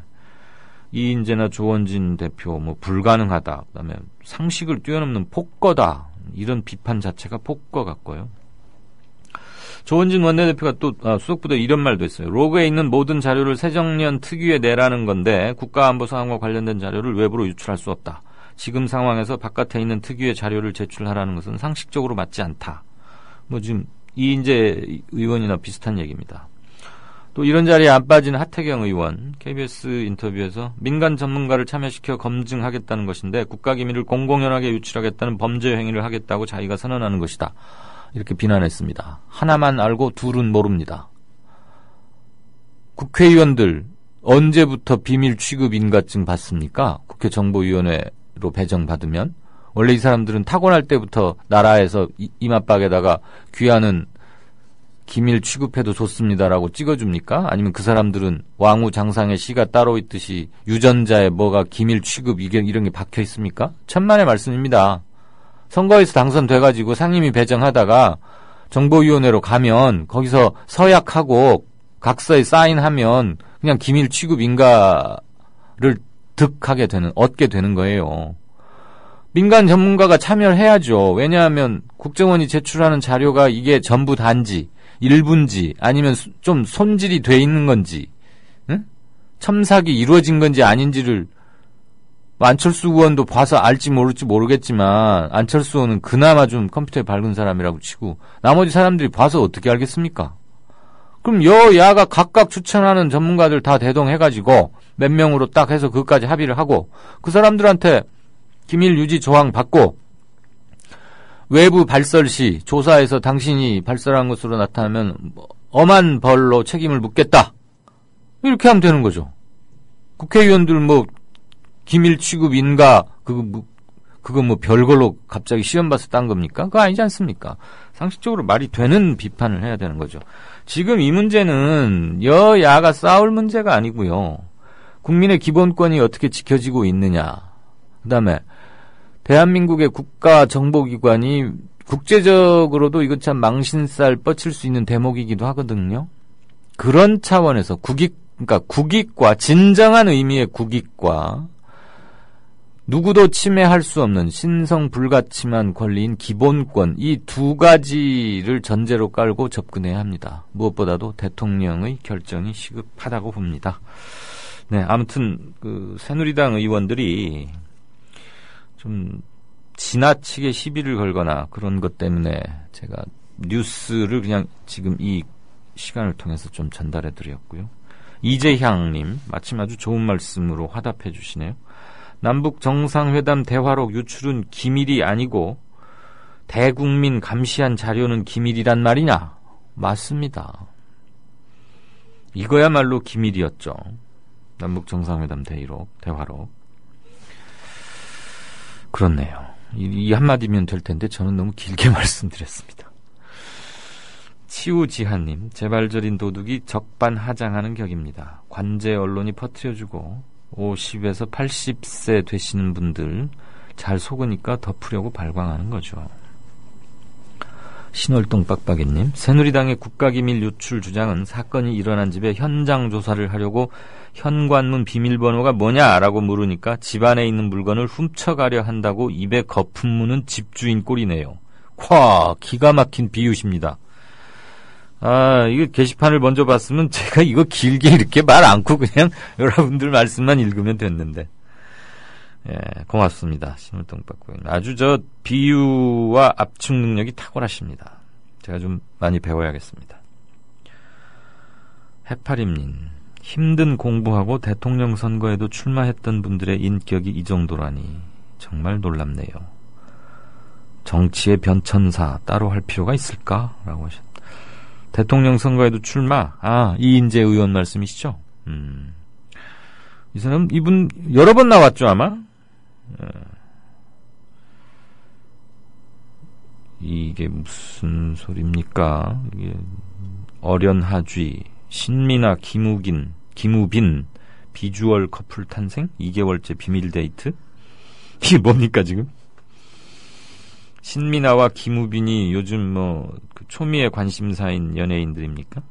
이인재나 조원진 대표 불가능하다. 그다음에 상식을 뛰어넘는 폭거다. 이런 비판 자체가 폭과 같고요. 조원진 원내대표가 또 수석부대 이런 말도 했어요. 로그에 있는 모든 자료를 새정년 특유에 내라는 건데 국가안보 사항과 관련된 자료를 외부로 유출할 수 없다. 지금 상황에서 바깥에 있는 특유의 자료를 제출하라는 것은 상식적으로 맞지 않다. 뭐 지금 이인재 의원이나 비슷한 얘기입니다. 또 이런 자리에 안 빠진 하태경 의원 KBS 인터뷰에서 민간 전문가를 참여시켜 검증하겠다는 것인데 국가기밀을 공공연하게 유출하겠다는 범죄 행위를 하겠다고 자기가 선언하는 것이다. 이렇게 비난했습니다. 하나만 알고 둘은 모릅니다. 국회의원들 언제부터 비밀 취급 인가증 받습니까? 국회 정보위원회로 배정받으면 원래 이 사람들은 타고날 때부터 나라에서 이맛박에다가 귀하는 기밀 취급해도 좋습니다라고 찍어줍니까? 아니면 그 사람들은 왕후 장상의 시가 따로 있듯이 유전자에 뭐가 기밀 취급 이런 게 박혀 있습니까? 천만의 말씀입니다. 선거에서 당선돼가지고 상임위 배정하다가 정보위원회로 가면 거기서 서약하고 각서에 사인하면 그냥 기밀 취급 인가를 얻게 되는 거예요. 민간 전문가가 참여를 해야죠. 왜냐하면 국정원이 제출하는 자료가 이게 전부 단지, 일부인지 아니면 좀 손질이 돼 있는 건지, 응? 첨삭이 이루어진 건지 아닌지를 안철수 의원도 봐서 알지 모를지 모르겠지만 안철수 의원은 그나마 좀 컴퓨터에 밝은 사람이라고 치고 나머지 사람들이 봐서 어떻게 알겠습니까? 그럼 여야가 각각 추천하는 전문가들 다 대동해가지고 몇 명으로 딱 해서 그것까지 합의를 하고 그 사람들한테 기밀 유지 조항 받고 외부 발설 시 조사에서 당신이 발설한 것으로 나타나면 엄한 벌로 책임을 묻겠다. 이렇게 하면 되는 거죠. 국회의원들 기밀 취급 인가 그거 별걸로 갑자기 시험 봐서 딴 겁니까? 그거 아니지 않습니까? 상식적으로 말이 되는 비판을 해야 되는 거죠. 지금 이 문제는 여야가 싸울 문제가 아니고요. 국민의 기본권이 어떻게 지켜지고 있느냐. 그다음에 대한민국의 국가정보기관이 국제적으로도 이거 참 망신살 뻗칠 수 있는 대목이기도 하거든요. 그런 차원에서 그러니까 국익과 진정한 의미의 국익과 누구도 침해할 수 없는 신성불가침한 권리인 기본권 이 두 가지를 전제로 깔고 접근해야 합니다. 무엇보다도 대통령의 결정이 시급하다고 봅니다. 네, 아무튼 새누리당 의원들이 좀 지나치게 시비를 걸거나 그런 것 때문에 제가 뉴스를 그냥 지금 이 시간을 통해서 좀 전달해 드렸고요. 이재향님 마침 아주 좋은 말씀으로 화답해 주시네요. 남북 정상회담 대화록 유출은 기밀이 아니고 대국민 감시한 자료는 기밀이란 말이냐? 맞습니다. 이거야말로 기밀이었죠. 남북 정상회담 대화록. 그렇네요. 이 한마디면 될 텐데 저는 너무 길게 말씀드렸습니다. 치우지하님, 재발절인 도둑이 적반하장하는 격입니다. 관제 언론이 퍼뜨려주고 50에서 80세 되시는 분들 잘 속으니까 덮으려고 발광하는 거죠. 신월동 빡빡이님, 새누리당의 국가기밀 유출 주장은 사건이 일어난 집에 현장 조사를 하려고 현관문 비밀번호가 뭐냐라고 물으니까 집안에 있는 물건을 훔쳐가려 한다고 입에 거품 무는 집주인 꼴이네요. 기가 막힌 비유십니다. 이거 게시판을 먼저 봤으면 제가 이거 길게 이렇게 말 않고 그냥 여러분들 말씀만 읽으면 됐는데. 예, 고맙습니다. 신월동 빡빡이. 아주 비유와 압축 능력이 탁월하십니다. 제가 좀 많이 배워야겠습니다. 해파림님, 힘든 공부하고 대통령 선거에도 출마했던 분들의 인격이 이 정도라니 정말 놀랍네요. 정치의 변천사 따로 할 필요가 있을까? 라고 하셨습니다. 대통령 선거에도 출마? 이인재 의원 말씀이시죠? 이 사람, 이분 여러 번 나왔죠, 아마? 이게 무슨 소리입니까? 이게 어련하쥐, 신민아, 김우빈, 비주얼 커플 탄생? 2개월째 비밀 데이트? 이게 뭡니까, 지금? 신민아와 김우빈이 요즘 그 초미의 관심사인 연예인들입니까?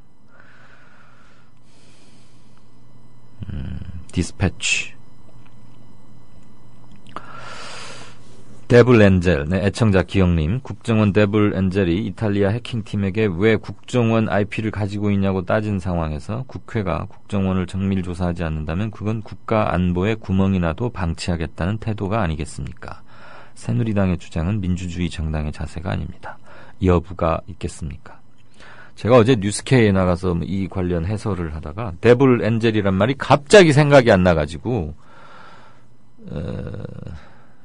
디스패치. 데블 엔젤, 네, 애청자 기영님, 국정원 데블 엔젤이 이탈리아 해킹팀에게 왜 국정원 IP를 가지고 있냐고 따진 상황에서 국회가 국정원을 정밀 조사하지 않는다면 그건 국가 안보에 구멍이 나도 방치하겠다는 태도가 아니겠습니까? 새누리당의 주장은 민주주의 정당의 자세가 아닙니다. 여부가 있겠습니까? 제가 어제 뉴스케이에 나가서 이 관련 해설을 하다가 데블 엔젤이란 말이 갑자기 생각이 안 나가지고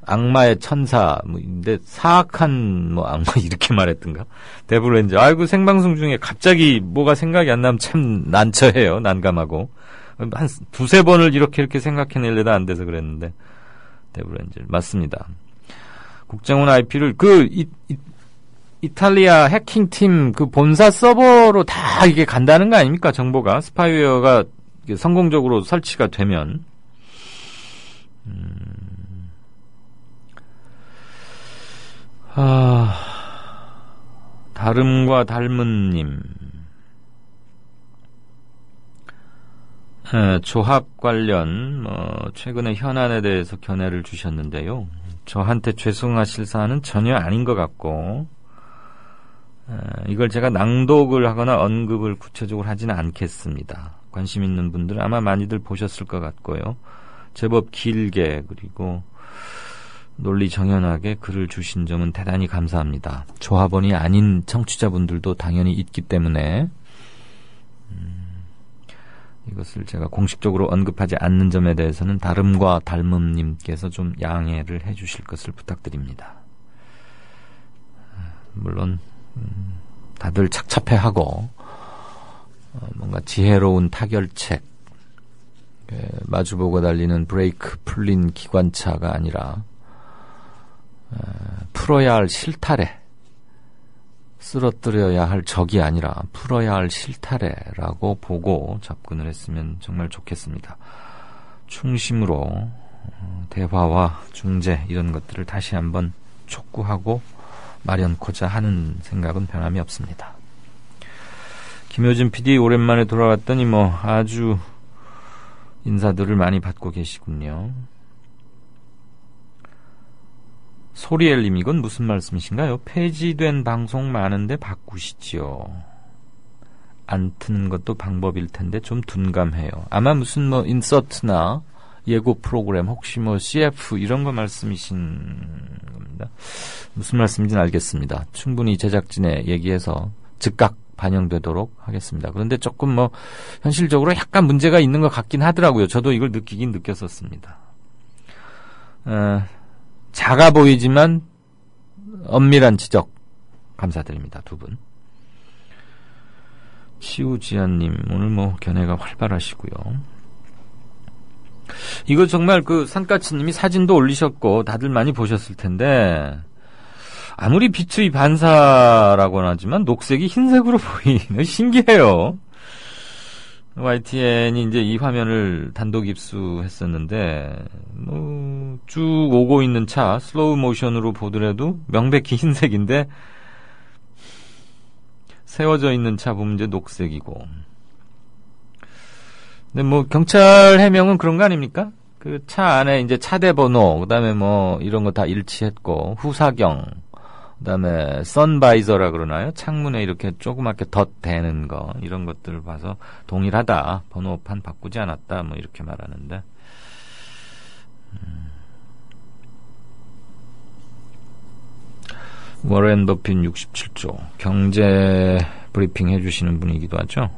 악마의 천사, 근데 사악한 악마 이렇게 말했던가? 데블 엔젤. 아이고 생방송 중에 갑자기 뭐가 생각이 안 나면 참 난처해요. 난감하고 한 두세 번을 이렇게 생각해내려다 안 돼서 그랬는데 데블 엔젤 맞습니다. 국정원 IP를 이탈리아 해킹팀 그 본사 서버로 다 이게 간다는 거 아닙니까? 정보가 스파이웨어가 성공적으로 설치가 되면 다름과 닮은님 조합 관련 최근에 현안에 대해서 견해를 주셨는데요. 저한테 죄송하실 사안은 전혀 아닌 것 같고 이걸 제가 낭독을 하거나 언급을 구체적으로 하지는 않겠습니다. 관심 있는 분들은 아마 많이들 보셨을 것 같고요. 제법 길게 그리고 논리 정연하게 글을 주신 점은 대단히 감사합니다. 조합원이 아닌 청취자분들도 당연히 있기 때문에 이것을 제가 공식적으로 언급하지 않는 점에 대해서는 다름과 닮음님께서 좀 양해를 해주실 것을 부탁드립니다. 물론 다들 착잡해하고 뭔가 지혜로운 타결책 마주보고 달리는 브레이크 풀린 기관차가 아니라 풀어야 할 실타래, 쓰러뜨려야 할 적이 아니라 풀어야 할 실타래라고 보고 접근을 했으면 정말 좋겠습니다. 충심으로 대화와 중재 이런 것들을 다시 한번 촉구하고 마련코자 하는 생각은 변함이 없습니다. 김효진 PD 오랜만에 돌아왔더니 아주 인사들을 많이 받고 계시군요. 소리엘님 이건 무슨 말씀이신가요? 폐지된 방송 많은데 바꾸시지요. 안 트는 것도 방법일 텐데 좀 둔감해요. 아마 무슨 인서트나 예고 프로그램 혹시 CF 이런 거 말씀이신 겁니다. 무슨 말씀인지는 알겠습니다. 충분히 제작진에 얘기해서 즉각 반영되도록 하겠습니다. 그런데 조금 현실적으로 약간 문제가 있는 것 같긴 하더라고요. 저도 이걸 느끼긴 느꼈었습니다. 작아 보이지만 엄밀한 지적 감사드립니다. 두 분. 시우지아님 오늘 견해가 활발하시고요. 이거 정말 산까치님이 사진도 올리셨고 다들 많이 보셨을 텐데 아무리 빛의 반사라고는 하지만 녹색이 흰색으로 보이는 신기해요. YTN이 이제 이 화면을 단독 입수했었는데 쭉 오고 있는 차 슬로우 모션으로 보더라도 명백히 흰색인데 세워져 있는 차 보면 이제 녹색이고. 근데 경찰 해명은 그런 거 아닙니까? 그 차 안에 이제 차대 번호, 그다음에 이런 거 다 일치했고 후사경, 그다음에 선바이저라 그러나요? 창문에 이렇게 조그맣게 덧대는 거 이런 것들을 봐서 동일하다. 번호판 바꾸지 않았다. 이렇게 말하는데. 워렌 버핏 67조 경제 브리핑 해주시는 분이기도 하죠.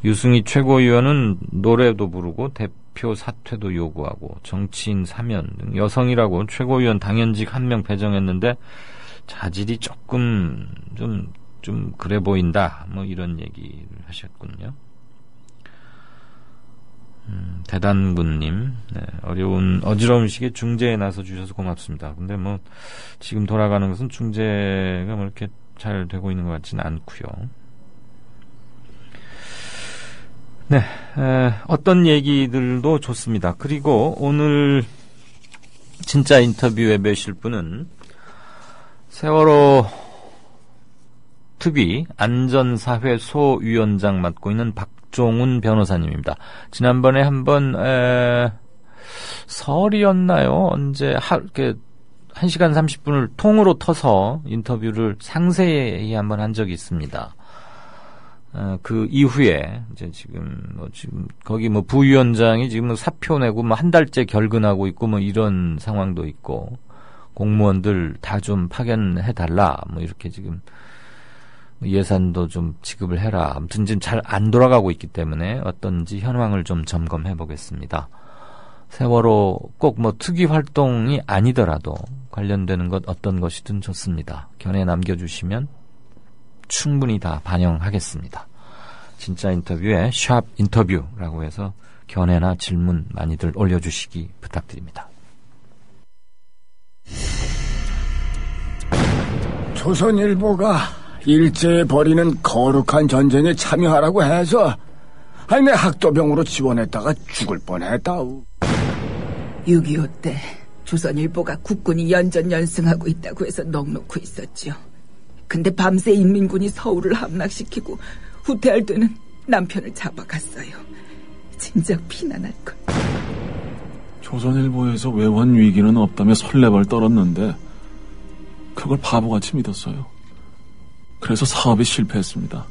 유승희 최고위원은 노래도 부르고 대표 사퇴도 요구하고 정치인 사면 등 여성이라고 최고위원 당연직 1명 배정했는데 자질이 조금 좀 그래 보인다. 이런 얘기를 하셨군요. 대단군님, 네, 어지러운 시기에 중재에 나서 주셔서 고맙습니다. 근데 지금 돌아가는 것은 중재가 이렇게 잘 되고 있는 것 같지는 않고요. 네, 어떤 얘기들도 좋습니다. 그리고 오늘 진짜 인터뷰에 매실 분은 세월호 특위 안전사회 소위원장 맡고 있는 박종훈 변호사님입니다. 지난번에 한번 설이었나요? 언제 1시간 30분을 통으로 터서 인터뷰를 상세히 한번 한 적이 있습니다. 그 이후에 이제 지금 거기 부위원장이 지금 사표 내고 한 달째 결근하고 있고 이런 상황도 있고 공무원들 다 좀 파견해 달라 이렇게 지금 예산도 좀 지급을 해라. 아무튼 지금 잘 안 돌아가고 있기 때문에 어떤지 현황을 좀 점검해 보겠습니다. 세월호 꼭 특이 활동이 아니더라도 관련되는 것 어떤 것이든 좋습니다. 견해 남겨주시면 충분히 다 반영하겠습니다. 진짜 인터뷰에 샵 인터뷰라고 해서 견해나 질문 많이들 올려주시기 부탁드립니다. 조선일보가 일제에 벌이는 거룩한 전쟁에 참여하라고 해서 내 학도병으로 지원했다가 죽을 뻔했다우. 6.25 때 조선일보가 국군이 연전연승하고 있다고 해서 넋놓고 있었죠. 근데 밤새 인민군이 서울을 함락시키고 후퇴할 때는 남편을 잡아갔어요. 진작 피난할걸. 조선일보에서 외환 위기는 없다며 설레발 떨었는데 그걸 바보같이 믿었어요. 그래서 사업이 실패했습니다.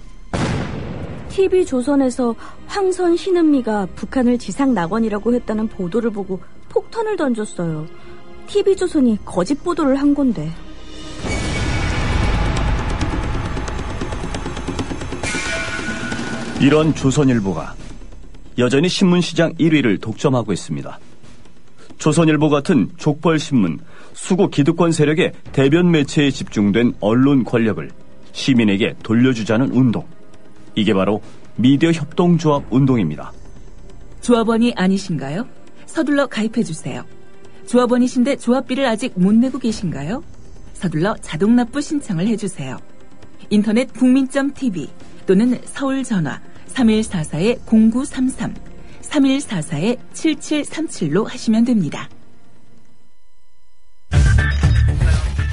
TV조선에서 황선 신은미가 북한을 지상 낙원이라고 했다는 보도를 보고 폭탄을 던졌어요. TV조선이 거짓 보도를 한 건데. 이런 조선일보가 여전히 신문시장 1위를 독점하고 있습니다. 조선일보 같은 족벌신문, 수구 기득권 세력의 대변 매체에 집중된 언론 권력을 시민에게 돌려주자는 운동. 이게 바로 미디어 협동조합 운동입니다. 조합원이 아니신가요? 서둘러 가입해주세요. 조합원이신데 조합비를 아직 못 내고 계신가요? 서둘러 자동납부 신청을 해주세요. 인터넷 국민.tv 또는 서울 전화 3144-0933, 3144-7737로 하시면 됩니다.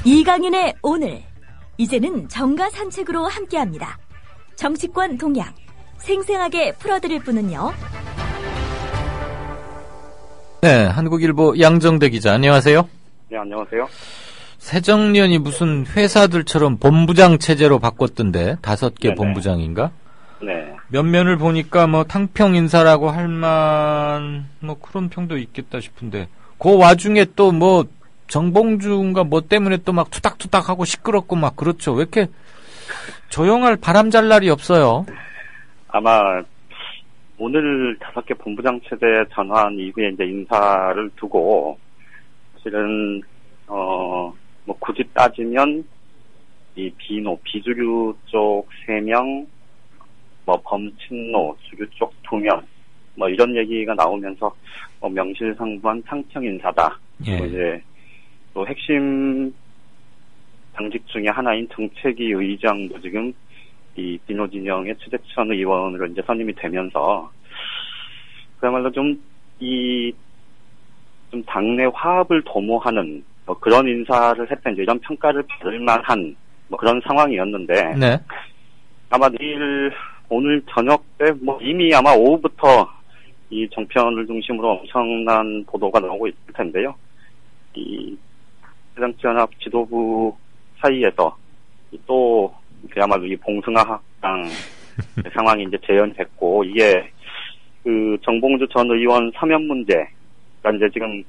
이강윤의 오늘. 이제는 정가 산책으로 함께합니다. 정치권 동향 생생하게 풀어드릴 분은요. 네, 한국일보 양정대 기자 안녕하세요. 네, 안녕하세요. 새정년이 무슨 회사들처럼 본부장 체제로 바꿨던데 5개 네네. 본부장인가? 네. 면면을 보니까 탕평 인사라고 할 만 그런 평도 있겠다 싶은데 그 와중에 또 정봉주인가 때문에 또 투닥투닥하고 시끄럽고 그렇죠. 왜 이렇게 조용할 바람 잘 날이 없어요? 아마 오늘 5개 본부장 체제 전환 이후에 이제 인사를 두고 사실은 굳이 따지면 이 비주류 쪽 3명, 범친노, 주류 쪽 2명, 이런 얘기가 나오면서 명실상부한 탕평 인사다. 예. 이제 또 핵심 당직 중에 하나인 정책위 의장도 지금 이 비노 진영의 최재천 의원으로 이제 선임이 되면서 그야말로 좀 당내 화합을 도모하는 그런 인사를 했다 이제 이런 평가를 받을 만한 그런 상황이었는데 네. 아마 오늘 저녁 때 이미 아마 오후부터 이 정편을 중심으로 엄청난 보도가 나오고 있을 텐데요. 이 새정치연합 지도부 사이에서 또 그야말로 이 봉승화 합당 상황이 이제 재현됐고 이게 그 정봉주 전 의원 사면 문제가 이제 지금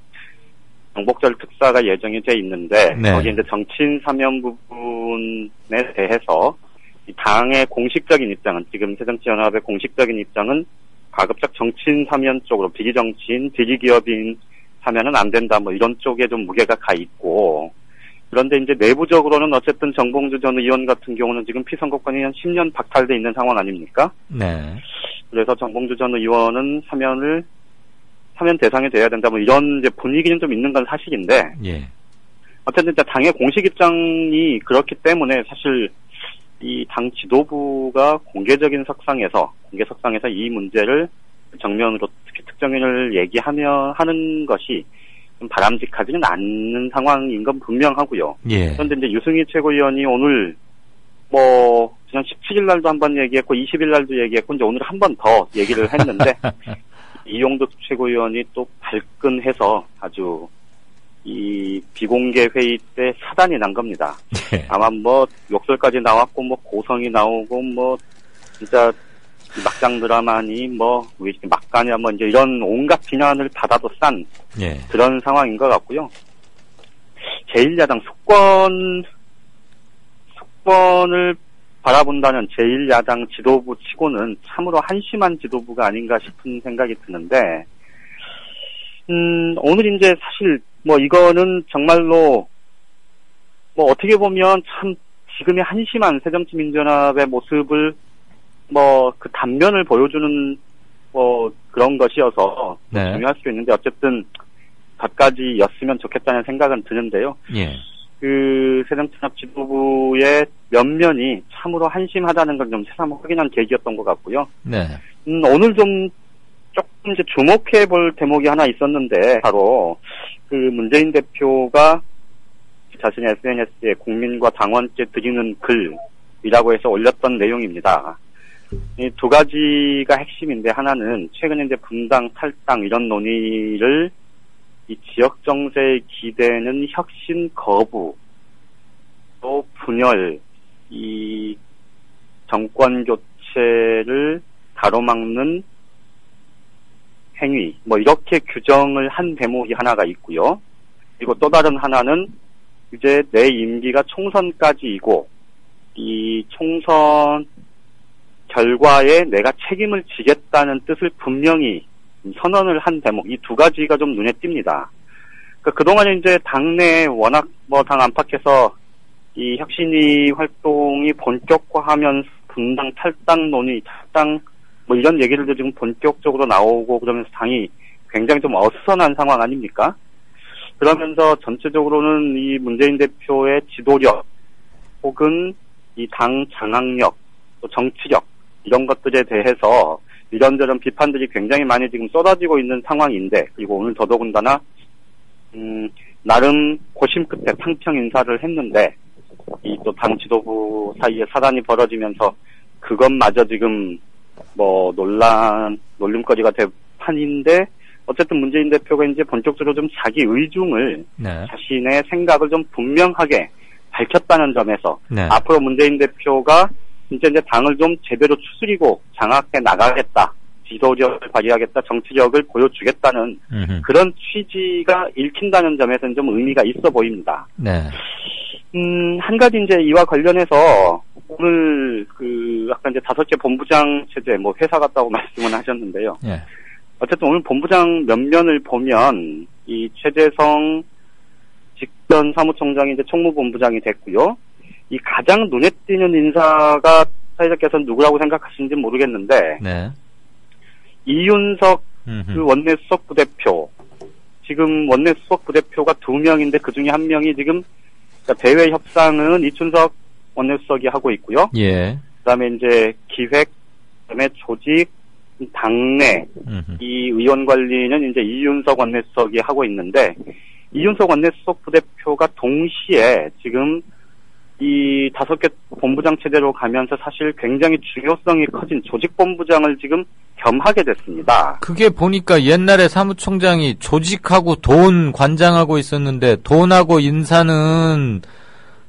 정복절 특사가 예정이 돼 있는데 네. 거기 이제 정치인 사면 부분에 대해서 이 당의 공식적인 입장은 지금 새정치연합의 공식적인 입장은 가급적 정치인 사면 쪽으로 비리정치인, 비리기업인 사면은 안 된다 이런 쪽에 좀 무게가 가 있고 그런데 이제 내부적으로는 어쨌든 정봉주 전 의원 같은 경우는 지금 피선거권이 한 10년 박탈돼 있는 상황 아닙니까? 네. 그래서 정봉주 전 의원은 사면 대상이 돼야 된다 이런 이제 분위기는 좀 있는 건 사실인데 예. 어쨌든 이제 당의 공식 입장이 그렇기 때문에 사실 이 당 지도부가 공개 석상에서 이 문제를 정면으로 특히 특정인을 하는 것이 좀 바람직하지는 않는 상황인 건 분명하고요. 예. 그런데 이제 유승희 최고위원이 오늘 그냥 17일 날도 한번 얘기했고 20일 날도 얘기했고 이제 오늘 한 번 더 얘기를 했는데 이용득 최고위원이 또 발끈해서 아주 이 비공개 회의 때 사단이 난 겁니다. 네. 아마 뭐 욕설까지 나왔고 뭐 고성이 나오고 뭐 진짜 막장 드라마니 뭐 왜 이렇게 막가냐 뭐 이제 이런 온갖 비난을 받아도 싼 예. 그런 상황인 것 같고요. 제1야당 속권을 바라본다는 제1야당 지도부 치고는 참으로 한심한 지도부가 아닌가 싶은 생각이 드는데, 오늘 이제 사실 뭐 이거는 정말로 뭐 어떻게 보면 참 지금의 한심한 새정치민주연합의 모습을 뭐 그 단면을 보여주는 뭐 그런 것이어서 네. 중요할 수 있는데 어쨌든 갓까지였으면 좋겠다는 생각은 드는데요. 예. 그 새정치연합 지도부의 면면이 참으로 한심하다는 걸 좀 새삼 확인한 계기였던 것 같고요. 네. 오늘 좀 조금 이제 주목해 볼 대목이 하나 있었는데 바로 그 문재인 대표가 자신의 SNS에 국민과 당원께 드리는 글이라고 해서 올렸던 내용입니다. 이 두 가지가 핵심인데 하나는 최근 이제 분당 탈당 이런 논의를 이 지역 정세에 기대는 혁신 거부, 또 분열, 이 정권 교체를 가로막는 행위, 뭐 이렇게 규정을 한 대목이 하나가 있고요. 그리고 또 다른 하나는 이제 내 임기가 총선까지이고 이 총선 결과에 내가 책임을 지겠다는 뜻을 분명히 선언을 한 대목, 이 두 가지가 좀 눈에 띕니다. 그동안에 이제 당내 워낙 뭐 당 안팎에서 이 혁신위 활동이 본격화하면서 분당 탈당 논의, 탈당 뭐 이런 얘기들도 지금 본격적으로 나오고 그러면서 당이 굉장히 좀 어수선한 상황 아닙니까? 그러면서 전체적으로는 이 문재인 대표의 지도력 혹은 이 당 장악력, 또 정치력 이런 것들에 대해서 이런저런 비판들이 굉장히 많이 지금 쏟아지고 있는 상황인데, 그리고 오늘 더더군다나 나름 고심 끝에 탕평 인사를 했는데 이 또 당 지도부 사이에 사단이 벌어지면서 그것마저 지금 뭐 놀림거리가 될 판인데, 어쨌든 문재인 대표가 이제 본격적으로 좀 자기 의중을 네. 자신의 생각을 좀 분명하게 밝혔다는 점에서 네. 앞으로 문재인 대표가 진짜 이제 당을 좀 제대로 추스리고 장악해 나가겠다, 지도력을 발휘하겠다, 정치력을 보여주겠다는 그런 취지가 읽힌다는 점에서는 좀 의미가 있어 보입니다. 네. 한 가지 이제 이와 관련해서 오늘 그 아까 이제 5개 본부장 체제 뭐 회사 같다고 말씀을 하셨는데요. 예. 어쨌든 오늘 본부장 면면을 보면 이 최재성 직전 사무총장이 이제 총무본부장이 됐고요. 이 가장 눈에 띄는 인사가 사회자께서는 누구라고 생각하시는지 모르겠는데, 네. 이윤석 그 원내수석 부대표, 지금 원내수석 부대표가 2명인데 그 중에 1명이 지금 대외 협상은 이춘석 원내수석이 하고 있고요. 예. 그다음에 이제 기획, 그다음에 조직, 당내 이 의원 관리는 이제 이윤석 원내수석이 하고 있는데, 이윤석 원내수석 부대표가 동시에 지금 이 5개 본부장 체제로 가면서 사실 굉장히 중요성이 커진 조직본부장을 지금 겸하게 됐습니다. 그게 보니까 옛날에 사무총장이 조직하고 돈 관장하고 있었는데, 돈하고 인사는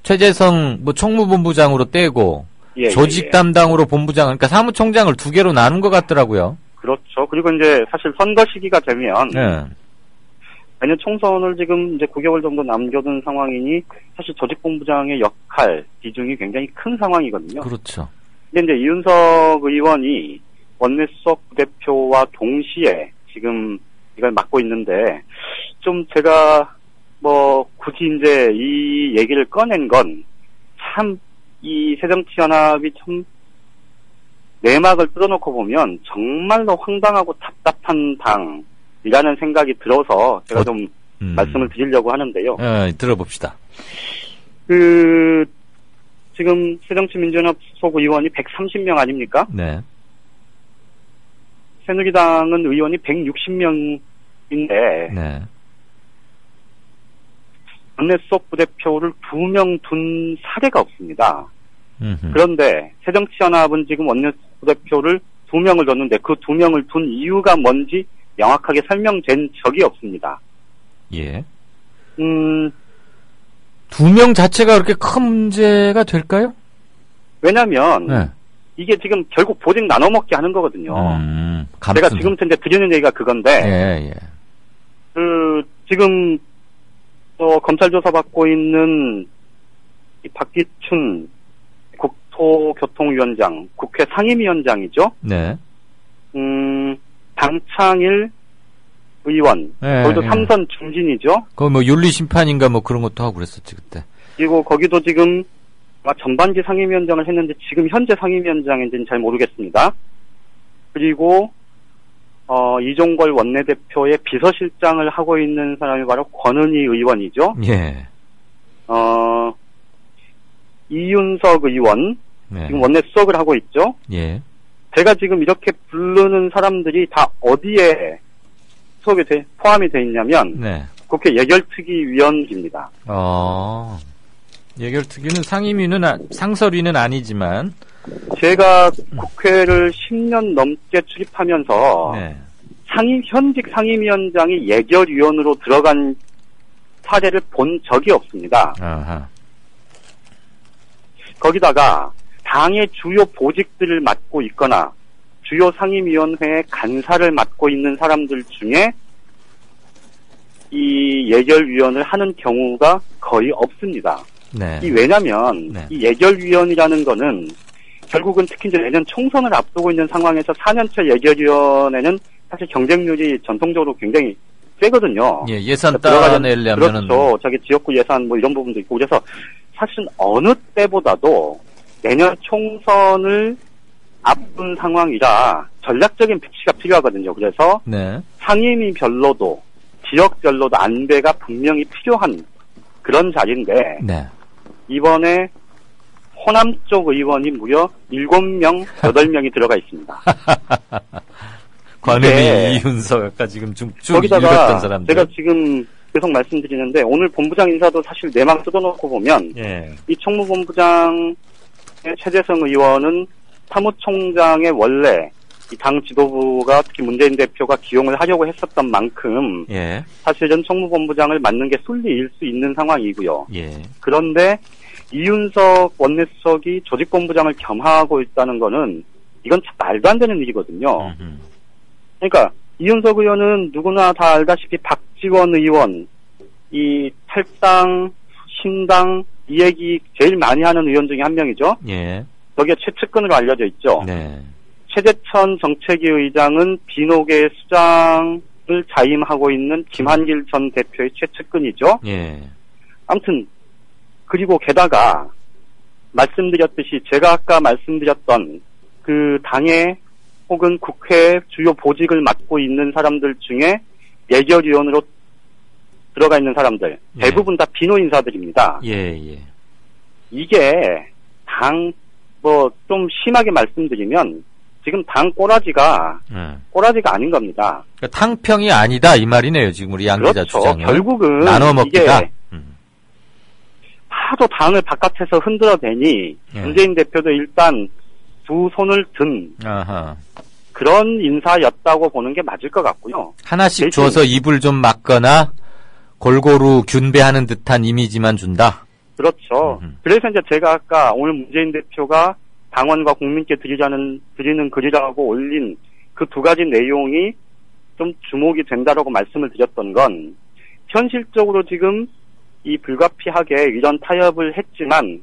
최재성 뭐 총무본부장으로 떼고, 예, 조직 담당으로 본부장, 그러니까 사무총장을 2개로 나눈 것 같더라고요. 그렇죠. 그리고 이제 사실 선거 시기가 되면, 네. 내년 총선을 지금 이제 9개월 정도 남겨둔 상황이니 사실 조직본부장의 역할, 비중이 굉장히 큰 상황이거든요. 그렇죠. 근데 이제 이윤석 의원이 원내수석 부대표와 동시에 지금 이걸 맡고 있는데, 좀 제가 뭐 굳이 이제 이 얘기를 꺼낸 건 참 이 새정치연합이 참 내막을 뜯어놓고 보면 정말로 황당하고 답답한 당이라는 생각이 들어서 제가 좀 말씀을 드리려고 하는데요. 들어봅시다. 지금 새정치민주연합 소속 의원이 130명 아닙니까? 네. 새누리당은 의원이 160명인데, 네. 원내수석 부대표를 2명 둔 사례가 없습니다. 그런데 새정치연합은 지금 원내수석 부대표를 2명을 뒀는데 그 2명을 둔 이유가 뭔지 명확하게 설명된 적이 없습니다. 예. 두 명 자체가 그렇게 큰 문제가 될까요? 왜냐면, 네. 이게 지금 결국 보직 나눠 먹게 하는 거거든요. 제가 지금부터 이제 드리는 얘기가 그건데, 예. 지금, 검찰 조사 받고 있는 이 박기춘 국토교통위원장, 국회 상임위원장이죠. 네. 당창일 의원, 거기도 삼선 중진이죠. 그 뭐 윤리심판인가 뭐 그런 것도 하고 그랬었지 그때. 그리고 거기도 지금 전반기 상임위원장을 했는데 지금 현재 상임위원장인지는 잘 모르겠습니다. 그리고 이종걸 원내대표의 비서실장을 하고 있는 사람이 바로 권은희 의원이죠. 예. 이윤석 의원, 네. 지금 원내수석을 하고 있죠. 예. 제가 지금 이렇게 부르는 사람들이 다 어디에 포함이 돼 있냐면, 네. 국회 예결특위위원입니다. 예결특위는 상설위는 아니지만, 제가 국회를 10년 넘게 출입하면서, 네. 현직 상임위원장이 예결위원으로 들어간 사례를 본 적이 없습니다. 아하. 거기다가 당의 주요 보직들을 맡고 있거나 주요 상임위원회의 간사를 맡고 있는 사람들 중에 이 예결위원을 하는 경우가 거의 없습니다. 네. 왜냐면 이 예결위원이라는 거는 결국은 특히 이제 내년 총선을 앞두고 있는 상황에서 4년차 예결위원회는 사실 경쟁률이 전통적으로 굉장히 세거든요. 예, 예산 따내려면은. 그렇죠. 자기 지역구 예산 뭐 이런 부분도 있고 그래서 사실은 어느 때보다도 내년 총선을 앞둔 상황이라 전략적인 배치가 필요하거든요. 그래서 네. 상임위별로도 지역별로도 안배가 분명히 필요한 그런 자리인데 네. 이번에 호남 쪽 의원이 무려 7명, 8명이 들어가 있습니다. 관음이 이윤석 아까 지금 쭉 거기다가 읽었던 사람들. 제가 지금 계속 말씀드리는데 오늘 본부장 인사도 사실 내망 뜯어놓고 보면 이 총무본부장의 최재성 의원은 사무총장의 원래 이 당 지도부가 특히 문재인 대표가 기용을 하려고 했었던 만큼 사실은 총무본부장을 맡는 게 순리일 수 있는 상황이고요. 그런데 이윤석 원내수석이 조직본부장을 겸하고 있다는 거는 이건 참 말도 안 되는 일이거든요. 그러니까 이윤석 의원은 누구나 다 알다시피 박지원 의원, 이 탈당, 신당 이 얘기 제일 많이 하는 의원 중에 한 명이죠. 여기에 최측근으로 알려져 있죠. 최재천 정책위 의장은 비노계 수장을 자임하고 있는 김한길 전 대표의 최측근이죠. 아무튼 그리고 게다가 말씀드렸듯이 제가 아까 말씀드렸던 그 당의 혹은 국회 주요 보직을 맡고 있는 사람들 중에 예결위원으로 들어가 있는 사람들 대부분 다 비노 인사들입니다. 이게 당 좀 심하게 말씀드리면 지금 당 꼬라지가 아닌 겁니다. 그러니까 탕평이 아니다 이 말이네요. 지금 우리 양 기자 주장은. 결국은 나눠 먹기다. 이게 하도 당을 바깥에서 흔들어대니 문재인 대표도 일단 두 손을 든 그런 인사였다고 보는 게 맞을 것 같고요. 하나씩 줘서 입을 좀 막거나 골고루 균배하는 듯한 이미지만 준다. 그렇죠. 그래서 이제 제가 아까 오늘 문재인 대표가 당원과 국민께 드리는 글이라고 올린 그 두 가지 내용이 좀 주목이 된다라고 말씀을 드렸던 건 현실적으로 지금 이 불가피하게 이런 타협을 했지만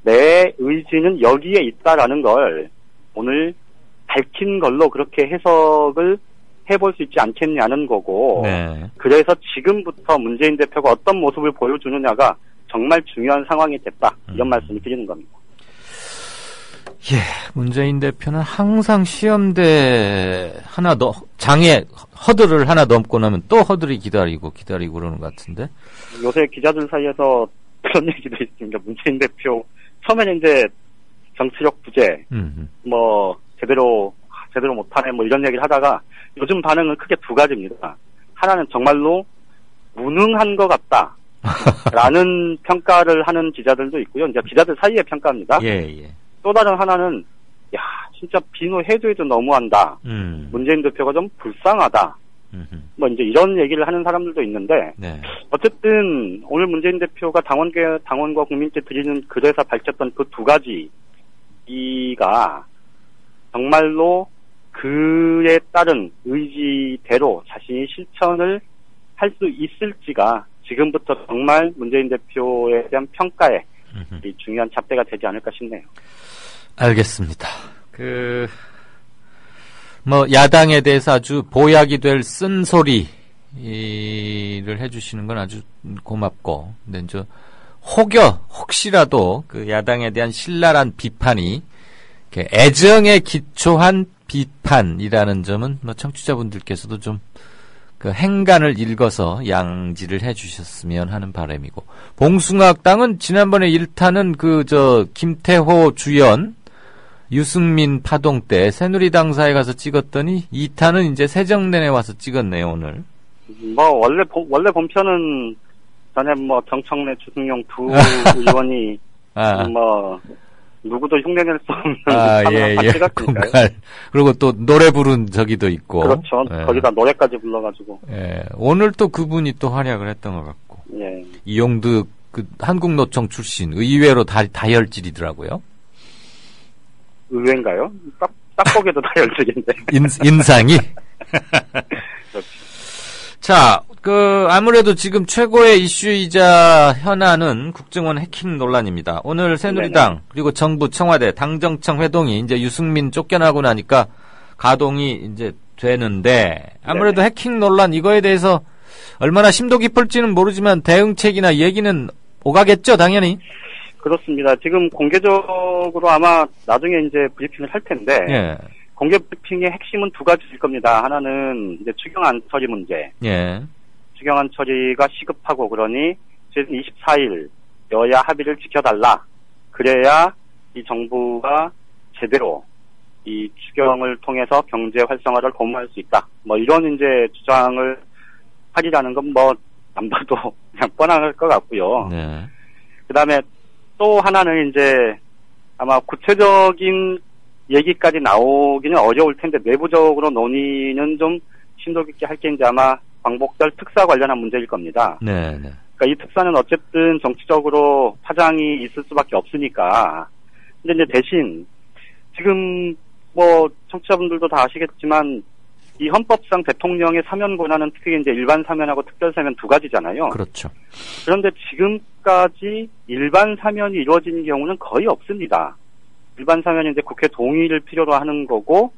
내 의지는 여기에 있다라는 걸 오늘 밝힌 걸로 그렇게 해석을 해볼 수 있지 않겠냐는 거고 그래서 지금부터 문재인 대표가 어떤 모습을 보여주느냐가 정말 중요한 상황이 됐다. 이런 말씀을 드리는 겁니다. 문재인 대표는 항상 시험대 하나 장애 허들을 하나 넘고 나면 또 허들이 기다리고 그러는 것 같은데. 요새 기자들 사이에서 그런 얘기도 있습니다. 문재인 대표 처음에는 이제 정치력 부재, 제대로 못하네 이런 얘기를 하다가 요즘 반응은 크게 두 가지입니다. 하나는 정말로 무능한 것 같다. 라는 평가를 하는 기자들도 있고요. 이제 기자들 사이의 평가입니다. 또 다른 하나는 진짜 비노 해도 너무한다. 문재인 대표가 좀 불쌍하다. 뭐 이제 이런 얘기를 하는 사람들도 있는데 네. 어쨌든 오늘 문재인 대표가 당원과 국민께 드리는 글에서 밝혔던 그 두 가지가 정말로 그에 따른 의지대로 자신이 실천을 할 수 있을지가 지금부터 정말 문재인 대표에 대한 평가에 중요한 잣대가 되지 않을까 싶네요. 알겠습니다. 야당에 대해서 아주 보약이 될 쓴소리를 해주시는 건 아주 고맙고, 근데 혹시라도 그 야당에 대한 신랄한 비판이 애정에 기초한 비판이라는 점은 청취자분들께서도 좀 그 행간을 읽어서 양지를 해주셨으면 하는 바람이고, 봉숭아학당은 지난번에 1타는 김태호 주연, 유승민 파동 때 새누리당사에 가서 찍었더니 2타는 이제 세정den에 와서 찍었네요, 오늘. 원래 본편은 전에 정청래, 주승용 두 의원이 누구도 흉내낼 수 없는 정말. 그리고 또 노래 부른 저기도 있고. 그렇죠. 예. 거기다 노래까지 불러가지고. 예. 오늘 또 그분이 또 활약을 했던 것 같고. 예. 이용득 한국노총 출신 의외로 다혈질이더라고요. 의외인가요? 딱 보기에도 다혈질인데. 인상이. 자, 아무래도 지금 최고의 이슈이자 현안은 국정원 해킹 논란입니다. 오늘 새누리당, 네네. 그리고 정부, 청와대, 당정청 회동이 이제 유승민 쫓겨나고 나니까 가동이 이제 되는데, 아무래도 네네. 해킹 논란 이거에 대해서 얼마나 심도 깊을지는 모르지만 대응책이나 얘기는 오가겠죠, 당연히? 그렇습니다. 지금 공개적으로 아마 나중에 이제 브리핑을 할 텐데, 예. 공개 브리핑의 핵심은 두 가지일 겁니다. 하나는 이제 추경안 처리 문제. 예. 추경안 처리가 시급하고 그러니 지금 24일 여야 합의를 지켜달라. 그래야 이 정부가 제대로 이 추경을 통해서 경제 활성화를 도모할 수 있다. 이런 이제 주장을 하리라는 건 안 봐도 그냥 뻔할 것 같고요. 네. 그다음에 또 하나는 이제 아마 구체적인 얘기까지 나오기는 어려울 텐데 내부적으로 논의는 좀 심도 깊게 할 게 이제 아마 광복절 특사 관련한 문제일 겁니다. 네. 그러니까 이 특사는 어쨌든 정치적으로 파장이 있을 수밖에 없으니까. 근데 이제 대신 지금 청취자분들도 다 아시겠지만 이 헌법상 대통령의 사면 권한은 특히 이제 일반 사면하고 특별 사면 두 가지잖아요. 그렇죠. 그런데 지금까지 일반 사면이 이루어진 경우는 거의 없습니다. 일반 사면이 이제 국회 동의를 필요로 하는 거고,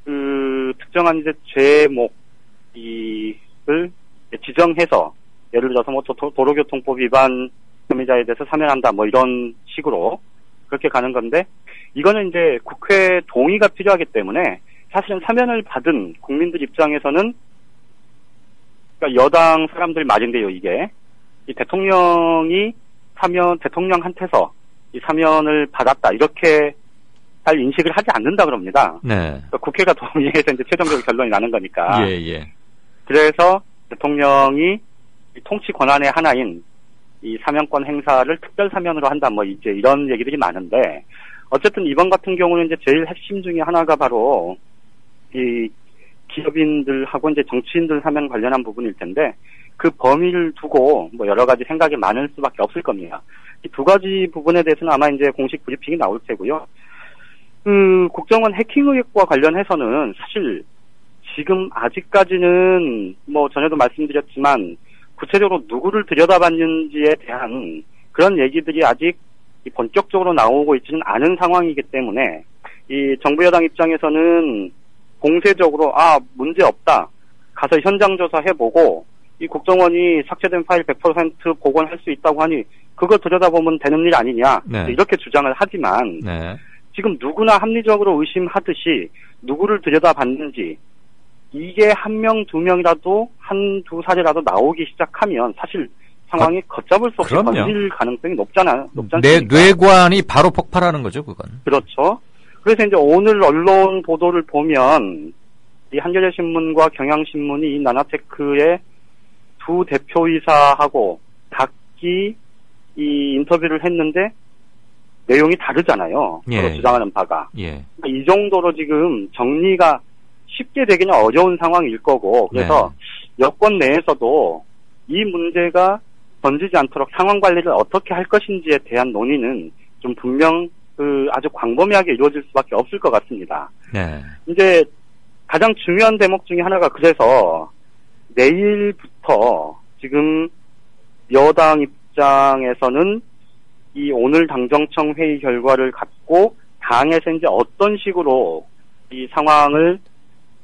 특정한 이제 제목을 지정해서, 예를 들어서 도로교통법 위반 혐의자에 대해서 사면한다, 이런 식으로 그렇게 가는 건데, 이거는 이제 국회 동의가 필요하기 때문에, 사실은 사면을 받은 국민들 입장에서는, 그러니까 여당 사람들 말인데요, 이게. 이 대통령한테서 이 사면을 받았다 이렇게 잘 인식을 하지 않는다 그럽니다. 네. 그러니까 국회가 동의해서 이제 최종적으로 결론이 나는 거니까. 예. 그래서 대통령이 이 통치 권한의 하나인 이 사면권 행사를 특별 사면으로 한다. 이제 이런 얘기들이 많은데 어쨌든 이번 같은 경우는 이제 제일 핵심 중에 하나가 바로 이 기업인들하고 이제 정치인들 사면 관련한 부분일 텐데 그 범위를 두고 여러 가지 생각이 많을 수밖에 없을 겁니다. 이 두 가지 부분에 대해서는 아마 이제 공식 브리핑이 나올 테고요. 국정원 해킹 의혹과 관련해서는 사실 지금 아직까지는 전에도 말씀드렸지만 구체적으로 누구를 들여다봤는지에 대한 그런 얘기들이 아직 본격적으로 나오고 있지는 않은 상황이기 때문에 이 정부 여당 입장에서는 공세적으로 문제 없다. 가서 현장 조사해보고 이 국정원이 삭제된 파일 100% 복원할 수 있다고 하니 그걸 들여다보면 되는 일 아니냐. 네. 이렇게 주장을 하지만 네. 지금 누구나 합리적으로 의심하듯이 누구를 들여다봤는지 이게 한 명, 두 명이라도 한두 사례라도 나오기 시작하면 사실 상황이 걷잡을 수 없이 번질 가능성이 높지 않습니까? 뇌관이 바로 폭발하는 거죠, 그건. 그렇죠. 그래서 이제 오늘 언론 보도를 보면 이 한겨레신문과 경향신문이 이 나나테크의 두 대표이사하고 각기 이 인터뷰를 했는데 내용이 다르잖아요. 예. 서로 주장하는 바가. 예. 이 정도로 지금 정리가 쉽게 되기는 어려운 상황일 거고, 그래서 여권 내에서도 이 문제가 번지지 않도록 상황 관리를 어떻게 할 것인지에 대한 논의는 좀 분명 아주 광범위하게 이루어질 수밖에 없을 것 같습니다. 네. 이제 가장 중요한 대목 중에 하나가 그래서 내일부터 지금 여당 입장에서는 이 오늘 당정청 회의 결과를 갖고 당에서 이제 어떤 식으로 이 상황을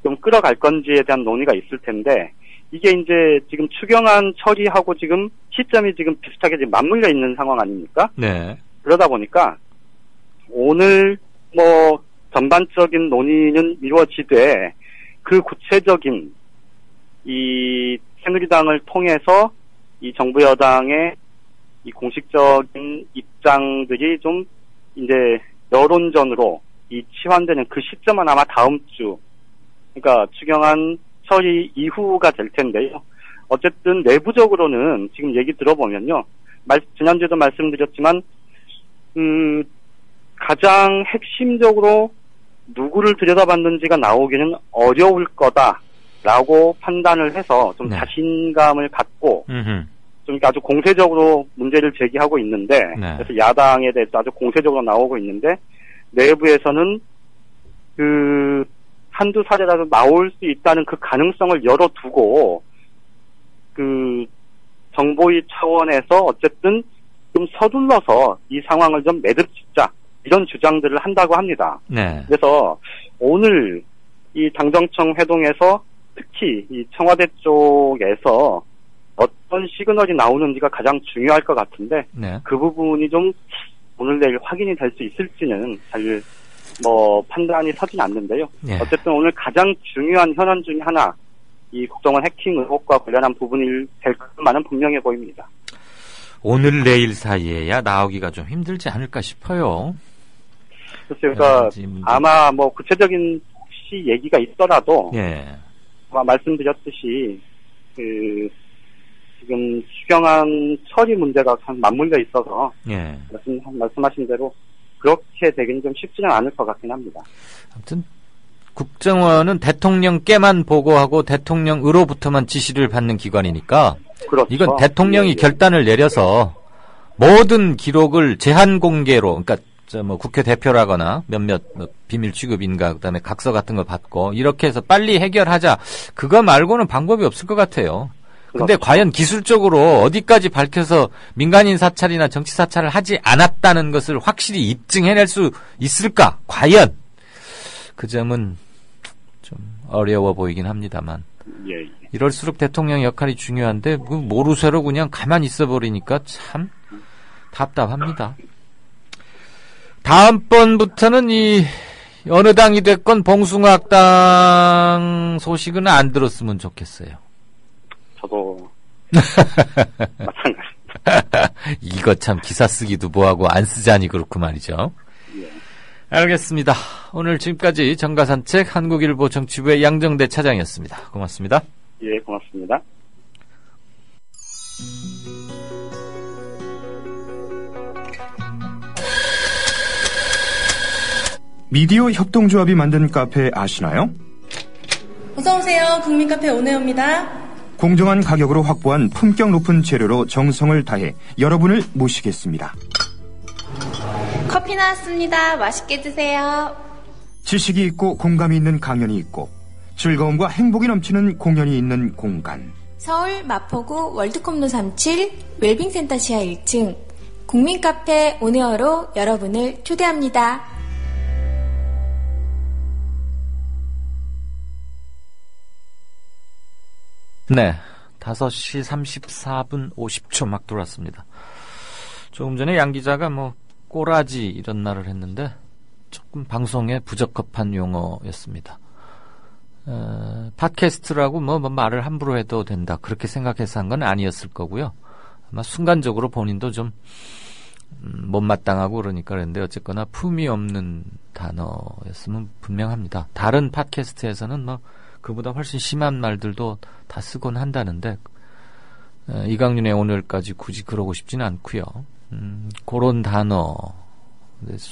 좀 끌어갈 건지에 대한 논의가 있을 텐데, 이게 이제 지금 추경안 처리하고 지금 시점이 지금 비슷하게 지금 맞물려 있는 상황 아닙니까? 네. 그러다 보니까 오늘 뭐 전반적인 논의는 이루어지되 그 구체적인 이 새누리당을 통해서 이 정부 여당의 이 공식적인 입장들이 좀 이제 여론전으로 이 치환되는 그 시점은 아마 다음 주, 그러니까 추경안 처리 이후가 될 텐데요. 어쨌든 내부적으로는 지금 얘기 들어보면요, 지난주에도 말씀드렸지만 가장 핵심적으로 누구를 들여다봤는지가 나오기는 어려울 거다라고 판단을 해서 좀 자신감을 갖고 좀 아주 공세적으로 문제를 제기하고 있는데, 그래서 야당에 대해서 아주 공세적으로 나오고 있는데, 내부에서는 한두 사례라도 나올 수 있다는 그 가능성을 열어두고 정보위 차원에서 어쨌든 좀 서둘러서 이 상황을 좀 매듭짓자, 이런 주장들을 한다고 합니다. 네. 그래서 오늘 이 당정청 회동에서 특히 이 청와대 쪽에서 어떤 시그널이 나오는지가 가장 중요할 것 같은데, 그 부분이 좀 오늘 내일 확인이 될 수 있을지는 잘 판단이 서진 않는데요. 어쨌든 오늘 가장 중요한 현안 중에 하나, 이 국정원 해킹 의혹과 관련한 부분이 될 것만은 분명해 보입니다. 오늘 내일 사이에야 나오기가 좀 힘들지 않을까 싶어요. 그러니까 아마 구체적인 혹시 얘기가 있더라도 아마 말씀드렸듯이 지금 추경안 처리 문제가 맞물려 있어서 말씀하신 대로 그렇게 되기는 좀 쉽지는 않을 것 같긴 합니다. 아무튼 국정원은 대통령께만 보고하고 대통령으로부터만 지시를 받는 기관이니까, 그렇죠. 이건 대통령이 결단을 내려서 모든 기록을 제한 공개로, 그러니까 국회 대표라거나 몇몇 비밀 취급인가, 그다음에 각서 같은 걸 받고 이렇게 해서 빨리 해결하자, 그거 말고는 방법이 없을 것 같아요. 근데 과연 기술적으로 어디까지 밝혀서 민간인 사찰이나 정치 사찰을 하지 않았다는 것을 확실히 입증해낼 수 있을까? 과연 그 점은 좀 어려워 보이긴 합니다만, 이럴수록 대통령 역할이 중요한데 모르쇠로 그냥 가만히 있어버리니까 참 답답합니다. 다음번부터는 어느 당이 됐건 봉숭아학당 소식은 안 들었으면 좋겠어요. 저도 마찬가지입니다. 이거 참 기사 쓰기도 뭐하고 안 쓰자니 그렇고 말이죠. 알겠습니다. 오늘 지금까지 정가산책 한국일보 정치부의 양정대 차장이었습니다. 고맙습니다. 예, 고맙습니다. 미디어 협동조합이 만든 카페 아시나요? 어서오세요. 국민카페 오네오입니다. 공정한 가격으로 확보한 품격 높은 재료로 정성을 다해 여러분을 모시겠습니다. 커피 나왔습니다. 맛있게 드세요. 지식이 있고 공감이 있는 강연이 있고 즐거움과 행복이 넘치는 공연이 있는 공간. 서울 마포구 월드컵로 37 웰빙센터 지하 1층 국민카페 오네어로 여러분을 초대합니다. 네, 5시 34분 50초 막 돌았습니다. 조금 전에 양 기자가 꼬라지 이런 말을 했는데 조금 방송에 부적합한 용어였습니다. 팟캐스트라고 말을 함부로 해도 된다, 그렇게 생각해서 한 건 아니었을 거고요. 아마 순간적으로 본인도 좀 못마땅하고 그러는데 어쨌거나 품이 없는 단어였으면 분명합니다. 다른 팟캐스트에서는 그보다 훨씬 심한 말들도 다 쓰곤 한다는데 이강윤의 오늘까지 굳이 그러고 싶지는 않고요. 그런 단어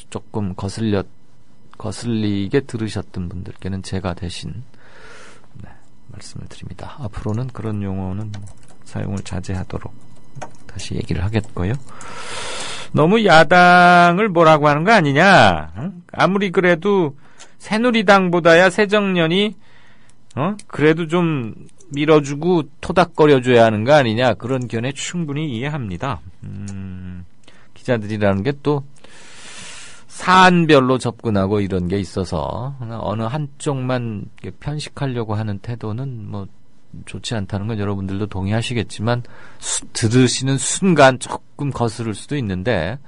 조금 거슬리게 들으셨던 분들께는 제가 대신 말씀을 드립니다. 앞으로는 그런 용어는 사용을 자제하도록 다시 얘기를 하겠고요. 너무 야당을 뭐라고 하는 거 아니냐? 아무리 그래도 새누리당보다야 새정년이 그래도 좀 밀어주고 토닥거려줘야 하는 거 아니냐? 그런 견해 충분히 이해합니다. 기자들이라는 게 또 사안별로 접근하고 이런 게 있어서 어느 한쪽만 편식하려고 하는 태도는 뭐 좋지 않다는 건 여러분들도 동의하시겠지만 들으시는 순간 조금 거스를 수도 있는데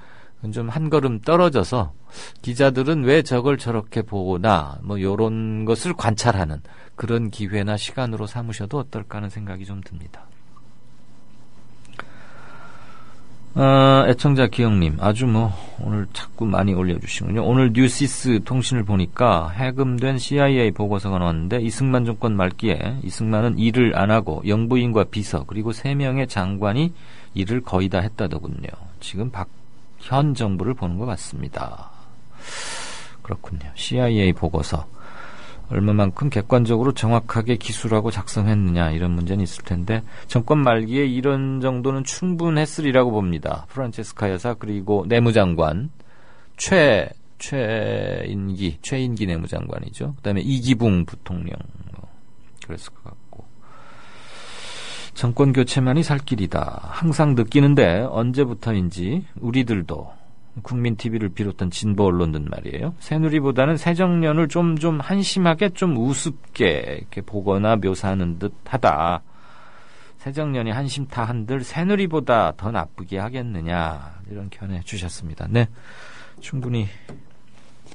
좀 한 걸음 떨어져서 기자들은 왜 저걸 저렇게 보나 뭐 요런 것을 관찰하는 그런 기회나 시간으로 삼으셔도 어떨까 하는 생각이 좀 듭니다. 애청자 기영님, 아주 오늘 자꾸 많이 올려주시군요. 오늘 뉴시스 통신을 보니까 해금된 CIA 보고서가 나왔는데 이승만 정권 말기에 이승만은 일을 안 하고 영부인과 비서 그리고 3명의 장관이 일을 거의 다 했다더군요. 지금 현 정부를 보는 것 같습니다. 그렇군요. CIA 보고서. 얼마만큼 객관적으로 정확하게 기술하고 작성했느냐 이런 문제는 있을 텐데 정권 말기에 이런 정도는 충분했으리라고 봅니다. 프란체스카 여사 그리고 내무장관 최인기 내무장관이죠. 그다음에 이기붕 부통령 그랬을 것 같고 정권 교체만이 살 길이다. 항상 느끼는데 언제부터인지 우리들도 국민 TV를 비롯한 진보 언론들 말이에요. 새누리보다는 새정년을 좀 한심하게 좀 우습게 이렇게 보거나 묘사하는 듯하다. 새정년이 한심타한들 새누리보다 더 나쁘게 하겠느냐 이런 견해 주셨습니다. 네, 충분히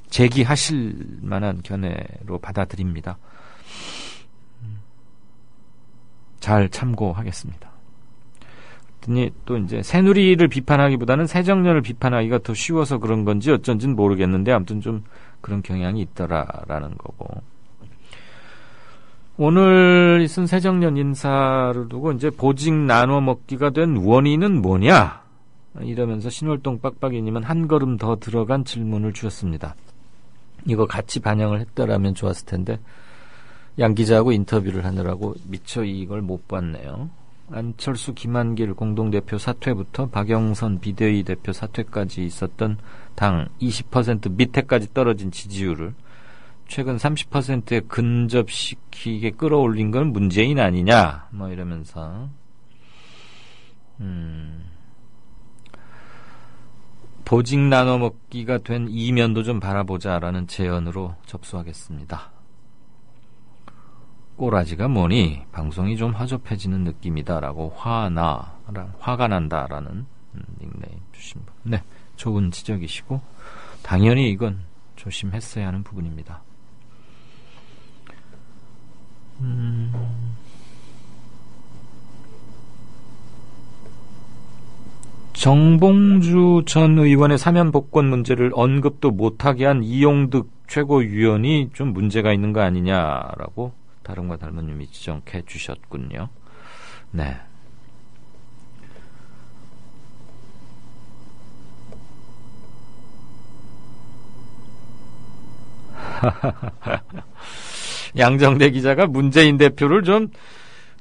제기하실 만한 견해로 받아들입니다. 잘 참고하겠습니다. 또 이제 새누리를 비판하기보다는 새정년을 비판하기가 더 쉬워서 그런 건지 어쩐지는 모르겠는데 아무튼 좀 그런 경향이 있더라라는 거고. 오늘 있은 새정년 인사를 두고 이제 보직 나눠 먹기가 된 원인은 뭐냐? 이러면서 신월동 빡빡이님은 한 걸음 더 들어간 질문을 주셨습니다. 이거 같이 반영을 했더라면 좋았을 텐데 양 기자하고 인터뷰를 하느라고 미처 이걸 못 봤네요. 안철수 김한길 공동대표 사퇴부터 박영선 비대위 대표 사퇴까지 있었던 당 20% 밑에까지 떨어진 지지율을 최근 30%에 근접시키게 끌어올린 건 문재인 아니냐 뭐 이러면서 보직 나눠 먹기가 된 이면도 좀 바라보자라는 제언으로 접수하겠습니다. 꼬라지가 뭐니 방송이 좀 허접해지는 느낌이다라고 화가 난다라는 닉네임 주신 분. 네, 좋은 지적이시고 당연히 이건 조심했어야 하는 부분입니다. 정봉주 전 의원의 사면 복권 문제를 언급도 못하게 한 이용득 최고위원이 좀 문제가 있는 거 아니냐라고 다름과 닮은 의미 지적해 주셨군요. 네. 양정대 기자가 문재인 대표를 좀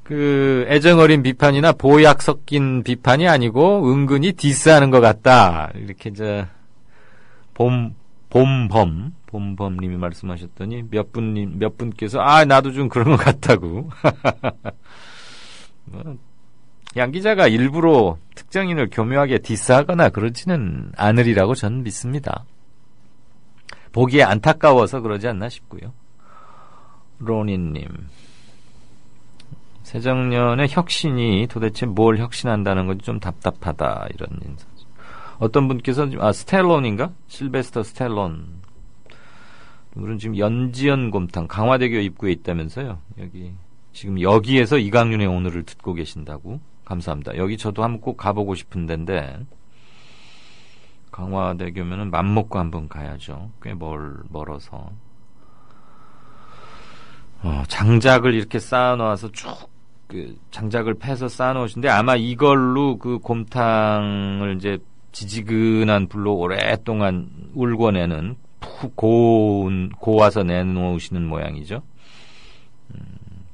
애정어린 비판이나 보약 섞인 비판이 아니고 은근히 디스하는 것 같다. 이렇게 봄범님이 말씀하셨더니 몇 분께서 나도 좀 그런 것 같다고. 양 기자가 일부러 특정인을 교묘하게 디스하거나 그러지는 않으리라고 저는 믿습니다. 보기에 안타까워서 그러지 않나 싶고요. 로니님, 새정년의 혁신이 도대체 뭘 혁신한다는 건지 좀 답답하다 이런 인사. 어떤 분께서 스텔론인가? 실베스터 스텔론. 오늘은 지금 연지연 곰탕 강화대교 입구에 있다면서요. 여기에서 이강윤의 오늘을 듣고 계신다고. 감사합니다. 여기 저도 한번 꼭 가보고 싶은 데인데 강화대교면은 맘먹고 한번 가야죠. 꽤 멀어서. 장작을 이렇게 쌓아놓아서 쭉 장작을 패서 쌓아놓으신데 아마 이걸로 그 곰탕을 이제 지지근한 불로 오랫동안 울궈내는 푹 고와서 내놓으시는 모양이죠.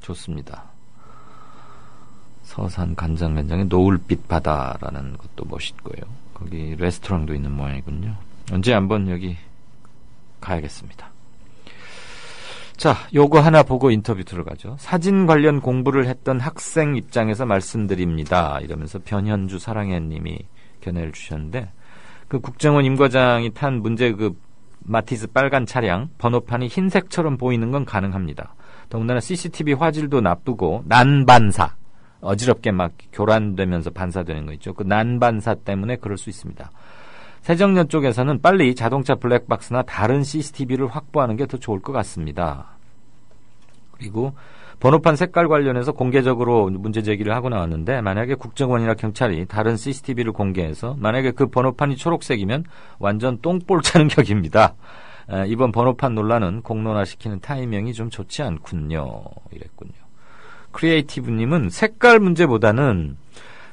좋습니다. 서산 간장게장의 노을빛 바다라는 것도 멋있고요. 거기 레스토랑도 있는 모양이군요. 언제 한번 여기 가야겠습니다. 자, 요거 하나 보고 인터뷰 들어가죠. 사진 관련 공부를 했던 학생 입장에서 말씀드립니다. 이러면서 변현주 사랑해 님이 견해를 주셨는데, 그 국정원 임과장이 탄 문제 그 마티즈 빨간 차량 번호판이 흰색처럼 보이는 건 가능합니다. 더군다나 CCTV 화질도 나쁘고 난반사, 어지럽게 막 교란되면서 반사되는 거 있죠. 그 난반사 때문에 그럴 수 있습니다. 세정연 쪽에서는 빨리 자동차 블랙박스나 다른 CCTV를 확보하는 게 더 좋을 것 같습니다. 그리고 번호판 색깔 관련해서 공개적으로 문제 제기를 하고 나왔는데, 만약에 국정원이나 경찰이 다른 CCTV를 공개해서 만약에 그 번호판이 초록색이면 완전 똥볼 차는 격입니다. 이번 번호판 논란은 공론화시키는 타이밍이 좀 좋지 않군요. 이랬군요. 크리에이티브님은 색깔 문제보다는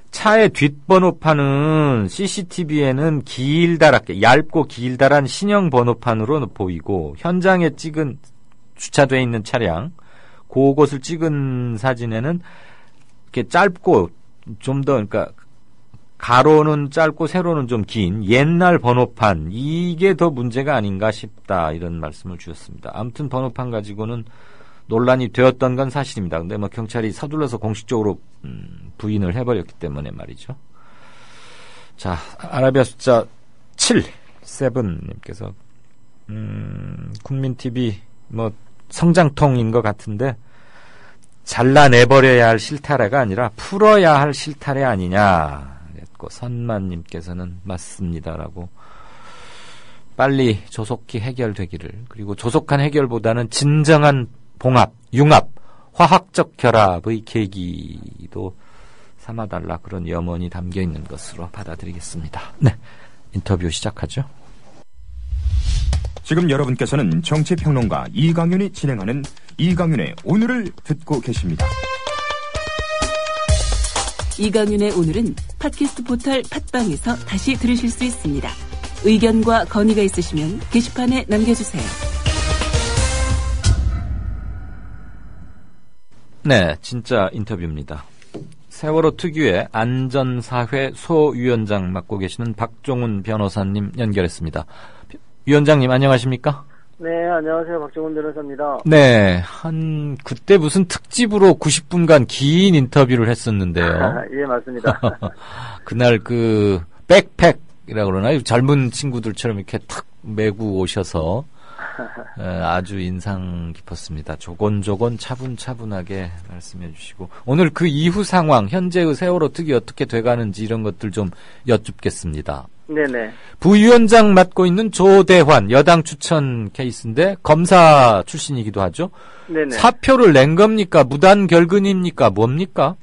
차의 뒷번호판은 CCTV에는 길다랗게 얇고 길다란 신형 번호판으로 보이고, 현장에 찍은 주차되어 있는 차량 그것을 찍은 사진에는 이렇게 짧고 좀 더, 그러니까 가로는 짧고 세로는 좀 긴 옛날 번호판, 이게 더 문제가 아닌가 싶다, 이런 말씀을 주셨습니다. 아무튼 번호판 가지고는 논란이 되었던 건 사실입니다. 근데 뭐 경찰이 서둘러서 공식적으로 부인을 해버렸기 때문에 말이죠. 자, 아라비아 숫자 7님께서 국민TV 뭐 성장통인 것 같은데 잘라내버려야 할 실타래가 아니라 풀어야 할 실타래 아니냐 그랬고, 선만님께서는 맞습니다라고, 빨리 조속히 해결되기를, 그리고 조속한 해결보다는 진정한 봉합, 융합, 화학적 결합의 계기도 삼아달라, 그런 염원이 담겨있는 것으로 받아들이겠습니다. 네, 인터뷰 시작하죠. 지금 여러분께서는 정치평론가 이강윤이 진행하는 이강윤의 오늘을 듣고 계십니다. 이강윤의 오늘은 팟캐스트 포털 팟빵에서 다시 들으실 수 있습니다. 의견과 건의가 있으시면 게시판에 남겨주세요. 네, 진짜 인터뷰입니다. 세월호 특유의 안전사회 소위원장 맡고 계시는 박종훈 변호사님 연결했습니다. 위원장님 안녕하십니까? 네, 안녕하세요. 박종훈 변호사입니다. 네, 그때 무슨 특집으로 90분간 긴 인터뷰를 했었는데요. 예, 맞습니다. 그날 그 백팩이라고 그러나요? 젊은 친구들처럼 이렇게 탁 메고 오셔서 아주 인상 깊었습니다. 조곤조곤 차분차분하게 말씀해 주시고, 오늘 그 이후 상황, 현재의 세월호 특위 어떻게 돼가는지 이런 것들 좀 여쭙겠습니다. 네네. 부위원장 맡고 있는 조대환 여당 추천 케이스인데 검사 출신이기도 하죠. 네네. 사표를 낸 겁니까? 무단 결근입니까? 뭡니까?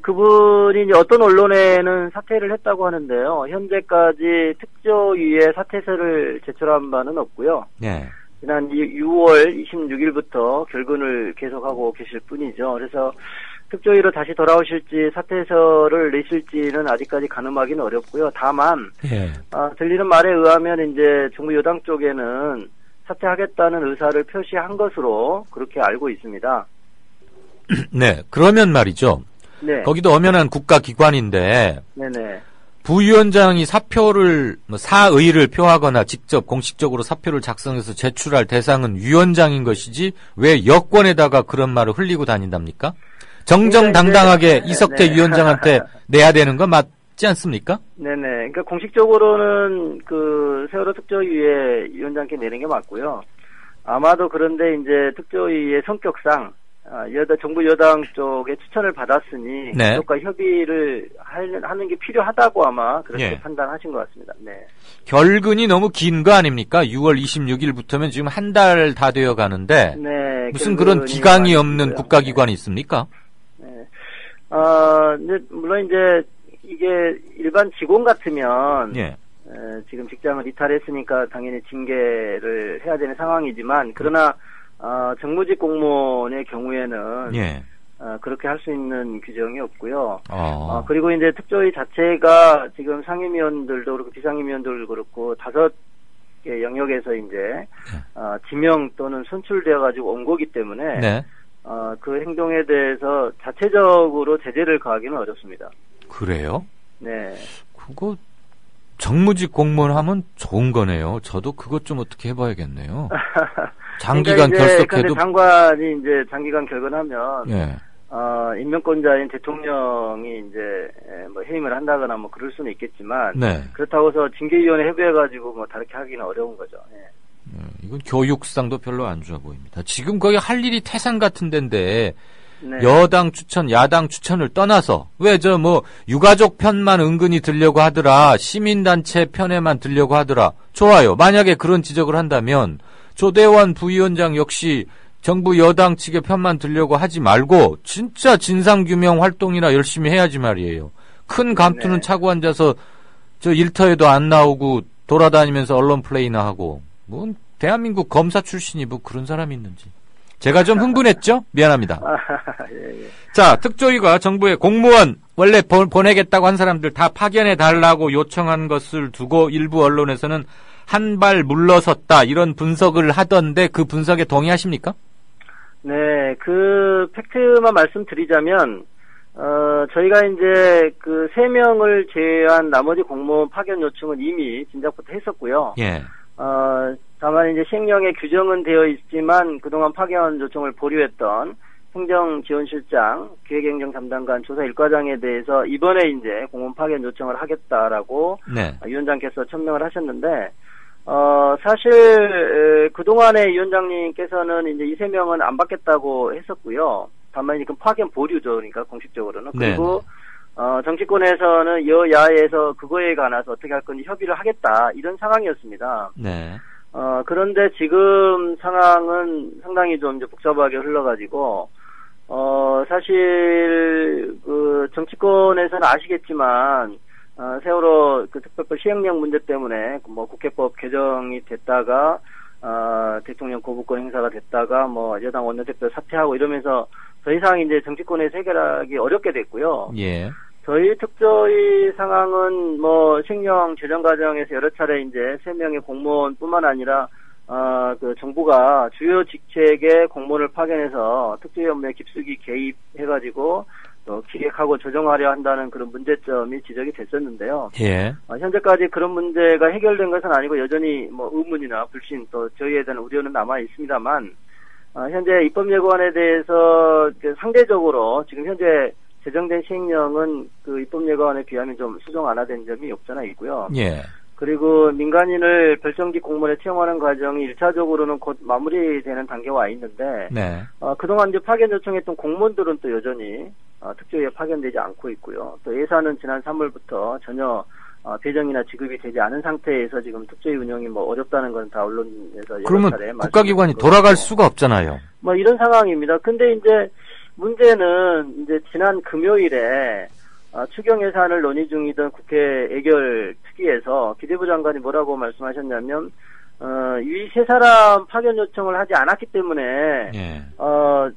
그분이 이제 어떤 언론에는 사퇴를 했다고 하는데요. 현재까지 특조위에 사퇴서를 제출한 바는 없고요. 네. 지난 6월 26일부터 결근을 계속하고 계실 뿐이죠. 그래서 특조위로 다시 돌아오실지 사퇴서를 내실지는 아직까지 가늠하기는 어렵고요. 다만 들리는 말에 의하면 이제 정부 여당 쪽에는 사퇴하겠다는 의사를 표시한 것으로 그렇게 알고 있습니다. 네, 그러면 말이죠. 네. 거기도 엄연한 국가기관인데 네네. 부위원장이 사표를 사의를 표하거나 직접 공식적으로 사표를 작성해서 제출할 대상은 위원장인 것이지 왜 여권에다가 그런 말을 흘리고 다닌답니까? 정정당당하게 이석태 네. 위원장한테 내야 되는 거 맞지 않습니까? 네네. 그러니까 공식적으로는 그 세월호 특조위에 위원장께 내는 게 맞고요. 아마도 그런데 이제 특조위의 성격상 정부 여당 쪽에 추천을 받았으니 네. 그쪽과 협의를 하는 게 필요하다고 아마 그렇게 예. 판단하신 것 같습니다. 네. 결근이 너무 긴 거 아닙니까? 6월 26일부터면 지금 한 달 다 되어 가는데 네, 무슨 그런 기강이 없는 국가기관이 있습니까? 네. 물론 이제 이게 일반 직원 같으면 예. 지금 직장을 이탈했으니까 당연히 징계를 해야 되는 상황이지만 그러나 정무직 공무원의 경우에는 예. 그렇게 할 수 있는 규정이 없고요. 그리고 이제 특조위 자체가 지금 상임위원들도 그렇고 비상임위원들도 그렇고 5 영역에서 이제 지명 또는 선출되어 가지고 온 거기 때문에 네. 그 행동에 대해서 자체적으로 제재를 가하기는 어렵습니다. 그래요? 네. 그거 정무직 공무원 하면 좋은 거네요. 저도 그것 좀 어떻게 해봐야겠네요. 장기간 그러니까 결석해도 장관이 이제 장기간 결근하면 네. 임명권자인 대통령이 이제 뭐 해임을 한다거나 뭐 그럴 수는 있겠지만 네. 그렇다고 해서 징계위원회 회부해가지고 뭐 다르게 하기는 어려운 거죠. 네. 이건 교육상도 별로 안 좋아 보입니다. 지금 거기 할 일이 태산 같은 데인데 네. 여당 추천, 야당 추천을 떠나서 왜 저 뭐 유가족 편만 은근히 들려고 하더라, 시민단체 편에만 들려고 하더라. 좋아요. 만약에 그런 지적을 한다면 조대원 부위원장 역시 정부 여당 측의 편만 들려고 하지 말고 진짜 진상규명 활동이나 열심히 해야지 말이에요. 큰 감투는 네. 차고 앉아서 저 일터에도 안 나오고 돌아다니면서 언론 플레이나 하고 뭐 대한민국 검사 출신이 뭐 그런 사람이 있는지. 제가 좀 흥분했죠? 미안합니다. 예. 자, 특조위가 정부에 공무원 원래 보내겠다고 한 사람들 다 파견해달라고 요청한 것을 두고 일부 언론에서는 한 발 물러섰다 이런 분석을 하던데 그 분석에 동의하십니까? 네, 그 팩트만 말씀드리자면 저희가 이제 그 3명을 제외한 나머지 공무원 파견 요청은 이미 진작부터 했었고요. 예. 다만 이제 시행령에 규정은 되어 있지만 그동안 파견 요청을 보류했던 행정지원실장, 기획행정 담당관, 조사 일과장에 대해서 이번에 이제 공무원 파견 요청을 하겠다라고 네. 위원장께서 천명을 하셨는데 사실 그동안에 위원장님께서는 이제 이 3명은 안 받겠다고 했었고요. 다만 이건 파견 보류죠. 그러니까 공식적으로는. 그리고 정치권에서는 여야에서 그거에 관해서 어떻게 할 건지 협의를 하겠다 이런 상황이었습니다. 네. 그런데 지금 상황은 상당히 좀 이제 복잡하게 흘러가지고 사실 그 정치권에서는 아시겠지만 세월호 그 특별법 시행령 문제 때문에 뭐 국회법 개정이 됐다가 대통령 거부권 행사가 됐다가 뭐 여당 원내대표 사퇴하고 이러면서 더 이상 이제 정치권에서 해결하기 어렵게 됐고요. 예. 저희 특조위 상황은 뭐 시행령 제정 과정에서 여러 차례 이제 3명의 공무원뿐만 아니라 그 정부가 주요 직책에 공무원을 파견해서 특조위 업무에 깊숙이 개입해가지고 또 기획하고 조정하려 한다는 그런 문제점이 지적이 됐었는데요. 예. 현재까지 그런 문제가 해결된 것은 아니고 여전히 뭐 의문이나 불신 또 저희에 대한 우려는 남아 있습니다만 현재 입법예고안에 대해서 상대적으로 지금 현재 제정된 시행령은 그 입법예고안에 비하면 좀 수정 완화된 점이 없잖아 있고요. 예. 그리고 민간인을 별정직 공무원에 채용하는 과정이 1차적으로는 곧 마무리되는 단계에 와 있는데 네. 그동안 이제 파견 요청했던 공무원들은 또 여전히 특조위에 파견되지 않고 있고요. 또 예산은 지난 3월부터 전혀 배정이나 지급이 되지 않은 상태에서 지금 특조위 운영이 뭐 어렵다는 건 다 언론에서 여러 그러면 차례 국가기관이 돌아갈 수가 없잖아요. 뭐 이런 상황입니다. 근데 이제 문제는 이제 지난 금요일에 추경 예산을 논의 중이던 국회 예결 특위에서 기재부 장관이 뭐라고 말씀하셨냐면 이 3사람 파견 요청을 하지 않았기 때문에 예.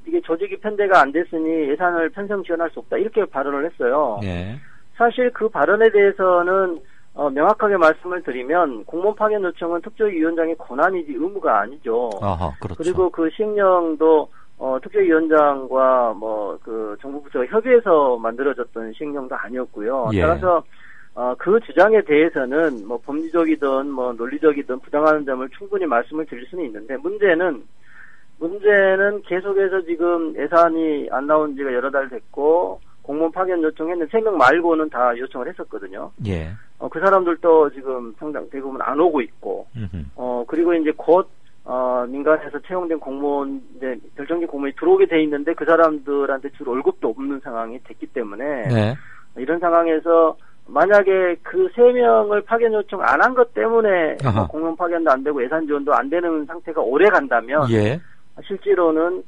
이게 조직이 편대가 안 됐으니 예산을 편성 지원할 수 없다 이렇게 발언을 했어요. 예. 사실 그 발언에 대해서는 명확하게 말씀을 드리면 공무원 파견 요청은 특조위원장의 권한이지 의무가 아니죠. 아하, 그렇죠. 그리고 그 시행령도 특조위원장과 그 정부 부처가 협의해서 만들어졌던 시행령도 아니었고요. 예. 따라서 그 주장에 대해서는 뭐 법리적이든 뭐 논리적이든 부당한 점을 충분히 말씀을 드릴 수는 있는데 문제는 계속해서 지금 예산이 안 나온 지가 여러 달 됐고 공무원 파견 요청했는데 3명 말고는 다 요청을 했었거든요. 예. 그 사람들도 지금 상당 대부분 안 오고 있고 그리고 이제 곧 민간에서 채용된 공무원, 이제 별정직 공무원이 들어오게 돼 있는데 그 사람들한테 줄 월급도 없는 상황이 됐기 때문에 네. 이런 상황에서 만약에 그 3명을 파견 요청 안 한 것 때문에 공무원 파견도 안 되고 예산 지원도 안 되는 상태가 오래 간다면 예. 실제로는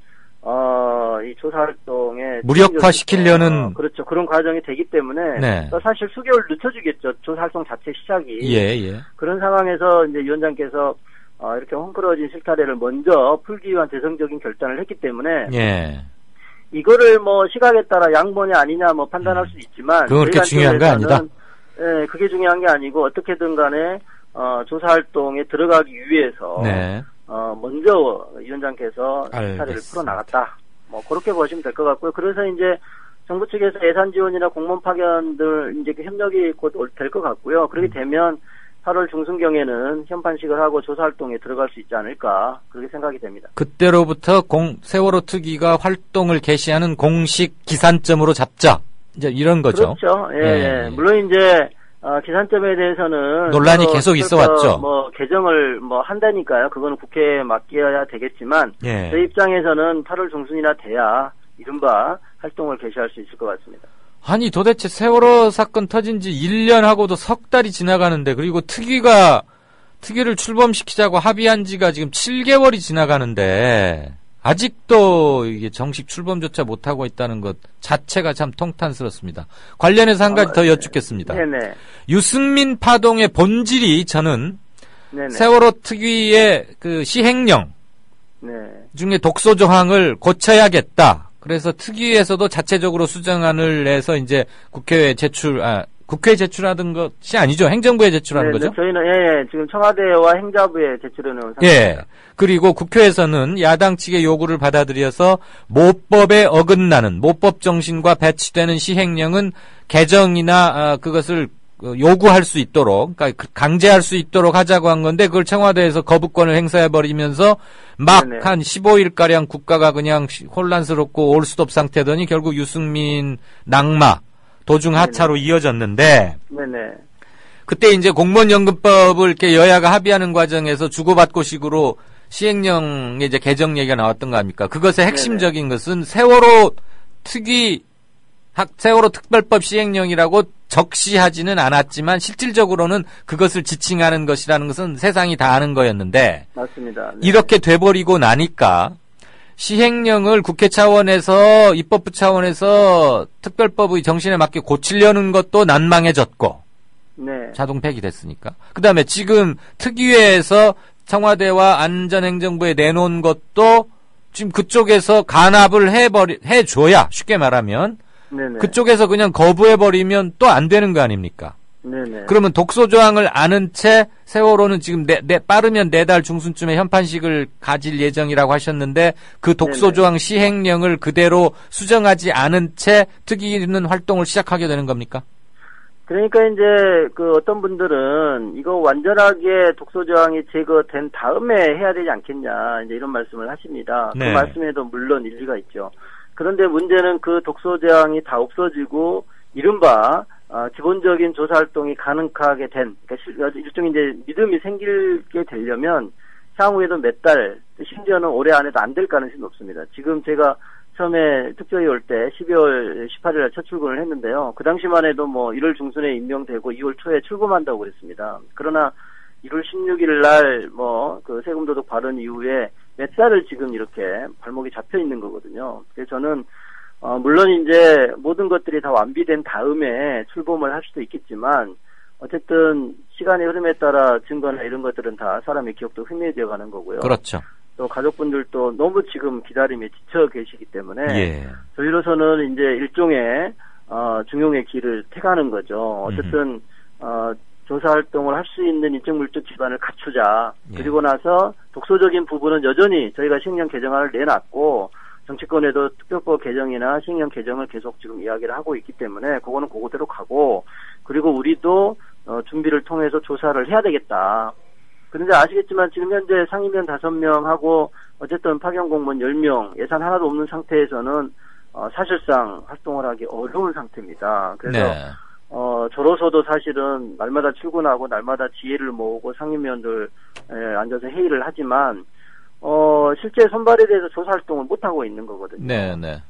이 조사 활동에 무력화시키려는 그렇죠. 그런 과정이 되기 때문에 네. 사실 수개월 늦춰주겠죠. 조사 활동 자체 시작이. 예. 그런 상황에서 이제 위원장께서 이렇게 헝클어진 실타래를 먼저 풀기 위한 대성적인 결단을 했기 때문에 예. 이거를 뭐 시각에 따라 양보냐 아니냐 뭐 판단할 수 있지만 그건 그렇게 중요한 거 아니다. 예, 그게 중요한 게 아니고 어떻게든 간에 조사 활동에 들어가기 위해서 네. 먼저 위원장께서 사례를 풀어나갔다. 뭐 그렇게 보시면 될 것 같고요. 그래서 이제 정부 측에서 예산 지원이나 공무원 파견들 이제 협력이 곧 될 것 같고요. 그렇게 되면 8월 중순경에는 현판식을 하고 조사 활동에 들어갈 수 있지 않을까 그렇게 생각이 됩니다. 그때로부터 세월호 특위가 활동을 개시하는 공식 기산점으로 잡자. 이제 이런 거죠. 그렇죠. 예. 물론 이제 기산점에 대해서는 논란이 계속 있어왔죠. 뭐 개정을 뭐 한다니까요. 그거는 국회에 맡겨야 되겠지만 예. 저희 입장에서는 8월 중순이나 돼야 이른바 활동을 개시할 수 있을 것 같습니다. 아니 도대체 세월호 사건 터진 지 1년하고도 석 달이 지나가는데 그리고 특위를 출범시키자고 합의한 지가 지금 7개월이 지나가는데 아직도 이게 정식 출범조차 못하고 있다는 것 자체가 참 통탄스럽습니다. 관련해서 한 가지 더 여쭙겠습니다. 네네. 유승민 파동의 본질이 저는 네네. 세월호 특위의 그 시행령 네. 중에 독소 조항을 고쳐야겠다. 그래서 특위에서도 자체적으로 수정안을 내서 이제 국회에 제출하던 것이 아니죠. 행정부에 제출하는 거죠. 저희는 지금 청와대와 행자부에 제출해놓은 상태입니다. 예. 그리고 국회에서는 야당 측의 요구를 받아들여서 모법에 어긋나는 모법 정신과 배치되는 시행령은 개정이나 그것을 요구할 수 있도록, 그러니까 강제할 수 있도록 하자고 한 건데 그걸 청와대에서 거부권을 행사해버리면서 막 한 15일가량 국가가 그냥 혼란스럽고 올스톱 상태더니 결국 유승민 낙마, 도중 하차로 이어졌는데 네네. 그때 이제 공무원연금법을 이렇게 여야가 합의하는 과정에서 주고받고식으로 시행령의 이제 개정 얘기가 나왔던 거 아닙니까? 그것의 핵심적인 것은 세월호 특별법 시행령이라고 적시하지는 않았지만 실질적으로는 그것을 지칭하는 것이라는 것은 세상이 다 아는 거였는데 맞습니다. 네. 이렇게 돼버리고 나니까 시행령을 국회 차원에서 입법부 차원에서 특별법의 정신에 맞게 고치려는 것도 난망해졌고 네. 자동 폐기됐으니까 그다음에 지금 특위회에서 청와대와 안전행정부에 내놓은 것도 지금 그쪽에서 간합을 해줘야 쉽게 말하면 네네. 그쪽에서 그냥 거부해버리면 또 안 되는 거 아닙니까? 네네. 그러면 독소조항을 아는 채 세월호는 지금 빠르면 4달 중순쯤에 현판식을 가질 예정이라고 하셨는데 그 독소조항 시행령을 그대로 수정하지 않은 채 특위는 활동을 시작하게 되는 겁니까? 그러니까 이제 그 어떤 분들은 이거 완전하게 독소조항이 제거된 다음에 해야 되지 않겠냐 이제 이런 말씀을 하십니다. 네. 그 말씀에도 물론 일리가 있죠. 그런데 문제는 그 독소조항이 다 없어지고 이른바 기본적인 조사 활동이 가능하게 된 그러니까 일종의 이제 믿음이 생기게 되려면 향후에도 몇 달 심지어는 올해 안에도 안 될 가능성이 높습니다. 지금 제가 처음에 특조위 올 때 12월 18일 날 첫 출근을 했는데요. 그 당시만 해도 뭐 1월 중순에 임명되고 2월 초에 출범한다고 그랬습니다. 그러나 1월 16일 날 뭐 그 세금도둑 발언 이후에 몇 달을 지금 이렇게 발목이 잡혀 있는 거거든요. 그래서 저는 물론 이제 모든 것들이 다 완비된 다음에 출범을 할 수도 있겠지만 어쨌든 시간의 흐름에 따라 증거나 이런 것들은 다 사람의 기억도 희미해져 가는 거고요. 그렇죠. 또 가족분들도 너무 지금 기다림에 지쳐 계시기 때문에 예. 저희로서는 이제 일종의 중용의 길을 택하는 거죠. 어쨌든 조사 활동을 할 수 있는 인적 물적 기반을 갖추자. 예. 그리고 나서 독소적인 부분은 여전히 저희가 시행령 개정안을 내놨고 정치권에도 특별법 개정이나 시행령 개정을 계속 지금 이야기를 하고 있기 때문에 그거는 그거대로 가고 그리고 우리도 준비를 통해서 조사를 해야 되겠다. 그런데 아시겠지만 지금 현재 상임위원 5명하고 어쨌든 파견 공무원 10명 예산 하나도 없는 상태에서는 사실상 활동을 하기 어려운 상태입니다. 그래서 네. 저로서도 사실은 날마다 출근하고 날마다 지혜를 모으고 상임위원들 앉아서 회의를 하지만 실제 선발에 대해서 조사 활동을 못 하고 있는 거거든요. 네, 네.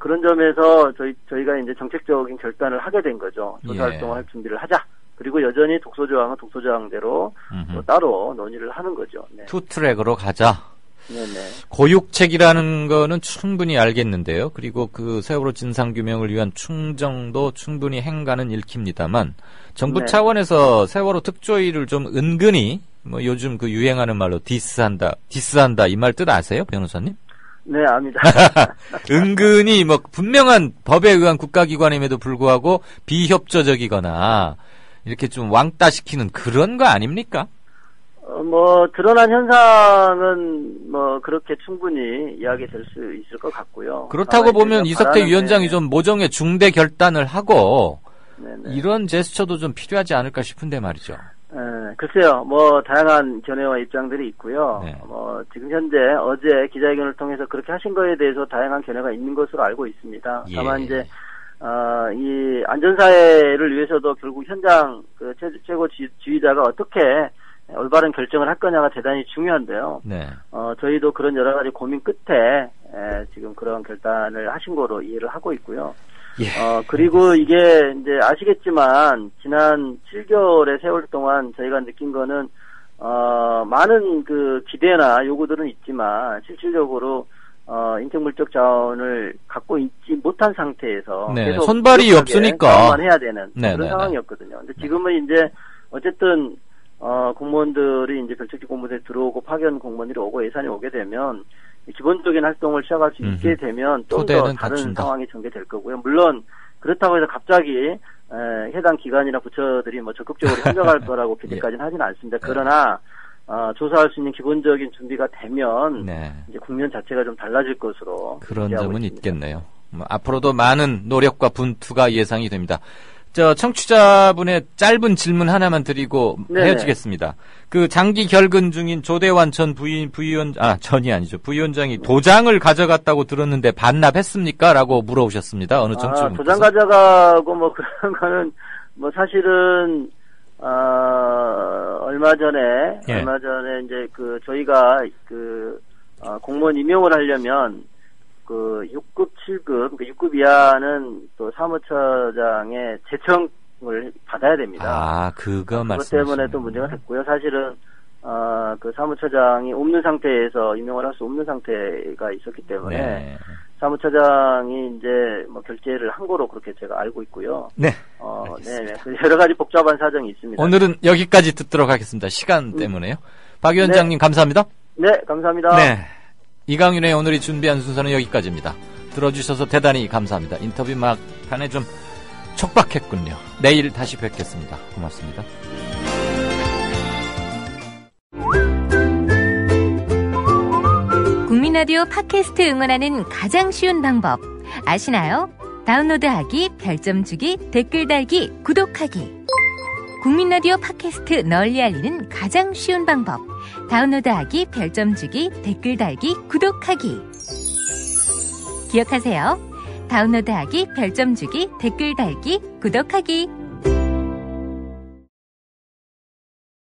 그런 점에서 저희가 이제 정책적인 결단을 하게 된 거죠. 조사 예. 활동을 할 준비를 하자. 그리고 여전히 독소조항은 독소조항대로 또 따로 논의를 하는 거죠. 네. 투트랙으로 가자. 네네. 고육책이라는 거는 충분히 알겠는데요. 그리고 그 세월호 진상규명을 위한 충정도 충분히 행가는 읽힙니다만 정부 네. 차원에서 세월호 특조위를 좀 은근히 뭐 요즘 그 유행하는 말로 디스한다 이 말 뜻 아세요, 변호사님? 네, 압니다. 은근히 뭐 분명한 법에 의한 국가기관임에도 불구하고 비협조적이거나 이렇게 좀 왕따시키는 그런 거 아닙니까? 드러난 현상은 그렇게 충분히 이야기될 수 있을 것 같고요. 그렇다고 보면 이석태 위원장이 좀 모종의 중대 결단을 하고 이런 제스처도 좀 필요하지 않을까 싶은데 말이죠. 글쎄요, 다양한 견해와 입장들이 있고요. 지금 현재 어제 기자회견을 통해서 그렇게 하신 거에 대해서 다양한 견해가 있는 것으로 알고 있습니다. 다만 이제, 이 안전사회를 위해서도 결국 현장 최고 지휘자가 어떻게 올바른 결정을 할 거냐가 대단히 중요한데요. 저희도 그런 여러 가지 고민 끝에, 지금 그런 결단을 하신 거로 이해를 하고 있고요. 그리고 이게 이제 아시겠지만 지난 7개월의 세월 동안 저희가 느낀 거는 많은 그 기대나 요구들은 있지만 실질적으로 인적 물적 자원을 갖고 있지 못한 상태에서 계속 손발이 없으니까 해야 되는 그런 상황이었거든요. 근데 지금은 이제 어쨌든 공무원들이 이제 별책직 공무원에 들어오고 파견 공무원들이 오고 예산이 오게 되면 기본적인 활동을 시작할 수 있게 되면 좀 더 다른 갖춘다. 상황이 전개될 거고요. 물론 그렇다고 해서 갑자기 해당 기관이나 부처들이 적극적으로 협력할 거라고 기대까지는 하지는 않습니다. 그러나 조사할 수 있는 기본적인 준비가 되면 이제 국면 자체가 좀 달라질 것으로 그런 점은 있습니다. 있겠네요. 앞으로도 많은 노력과 분투가 예상이 됩니다. 청취자분의 짧은 질문 하나만 드리고 헤어지겠습니다. 그 장기 결근 중인 조대환 전 부위원장이 도장을 가져갔다고 들었는데 반납했습니까? 라고 물어오셨습니다. 어느 청취자분께서. 도장 가져가고 그런 거는 사실은 얼마 전에 이제 저희가 공무원 임용을 하려면 6급, 7급, 6급 이하는 또 사무처장의 제청을 받아야 됩니다. 그것 때문에 또 문제가 됐고요. 사실은, 사무처장이 없는 상태에서 임용을 할 수 없는 상태가 있었기 때문에, 사무처장이 이제 결재를 한 거로 그렇게 제가 알고 있고요. 여러 가지 복잡한 사정이 있습니다. 오늘은 여기까지 듣도록 하겠습니다. 시간 때문에요. 박 위원장님 감사합니다. 네, 감사합니다. 이강윤의 오늘이 준비한 순서는 여기까지입니다. 들어주셔서 대단히 감사합니다. 인터뷰 막판에 좀 촉박했군요. 내일 다시 뵙겠습니다. 고맙습니다. 국민라디오 팟캐스트 응원하는 가장 쉬운 방법 아시나요? 다운로드하기, 별점 주기, 댓글 달기, 구독하기. 국민라디오 팟캐스트 널리 알리는 가장 쉬운 방법. 다운로드하기, 별점 주기, 댓글 달기, 구독하기. 기억하세요. 다운로드하기, 별점 주기, 댓글 달기, 구독하기.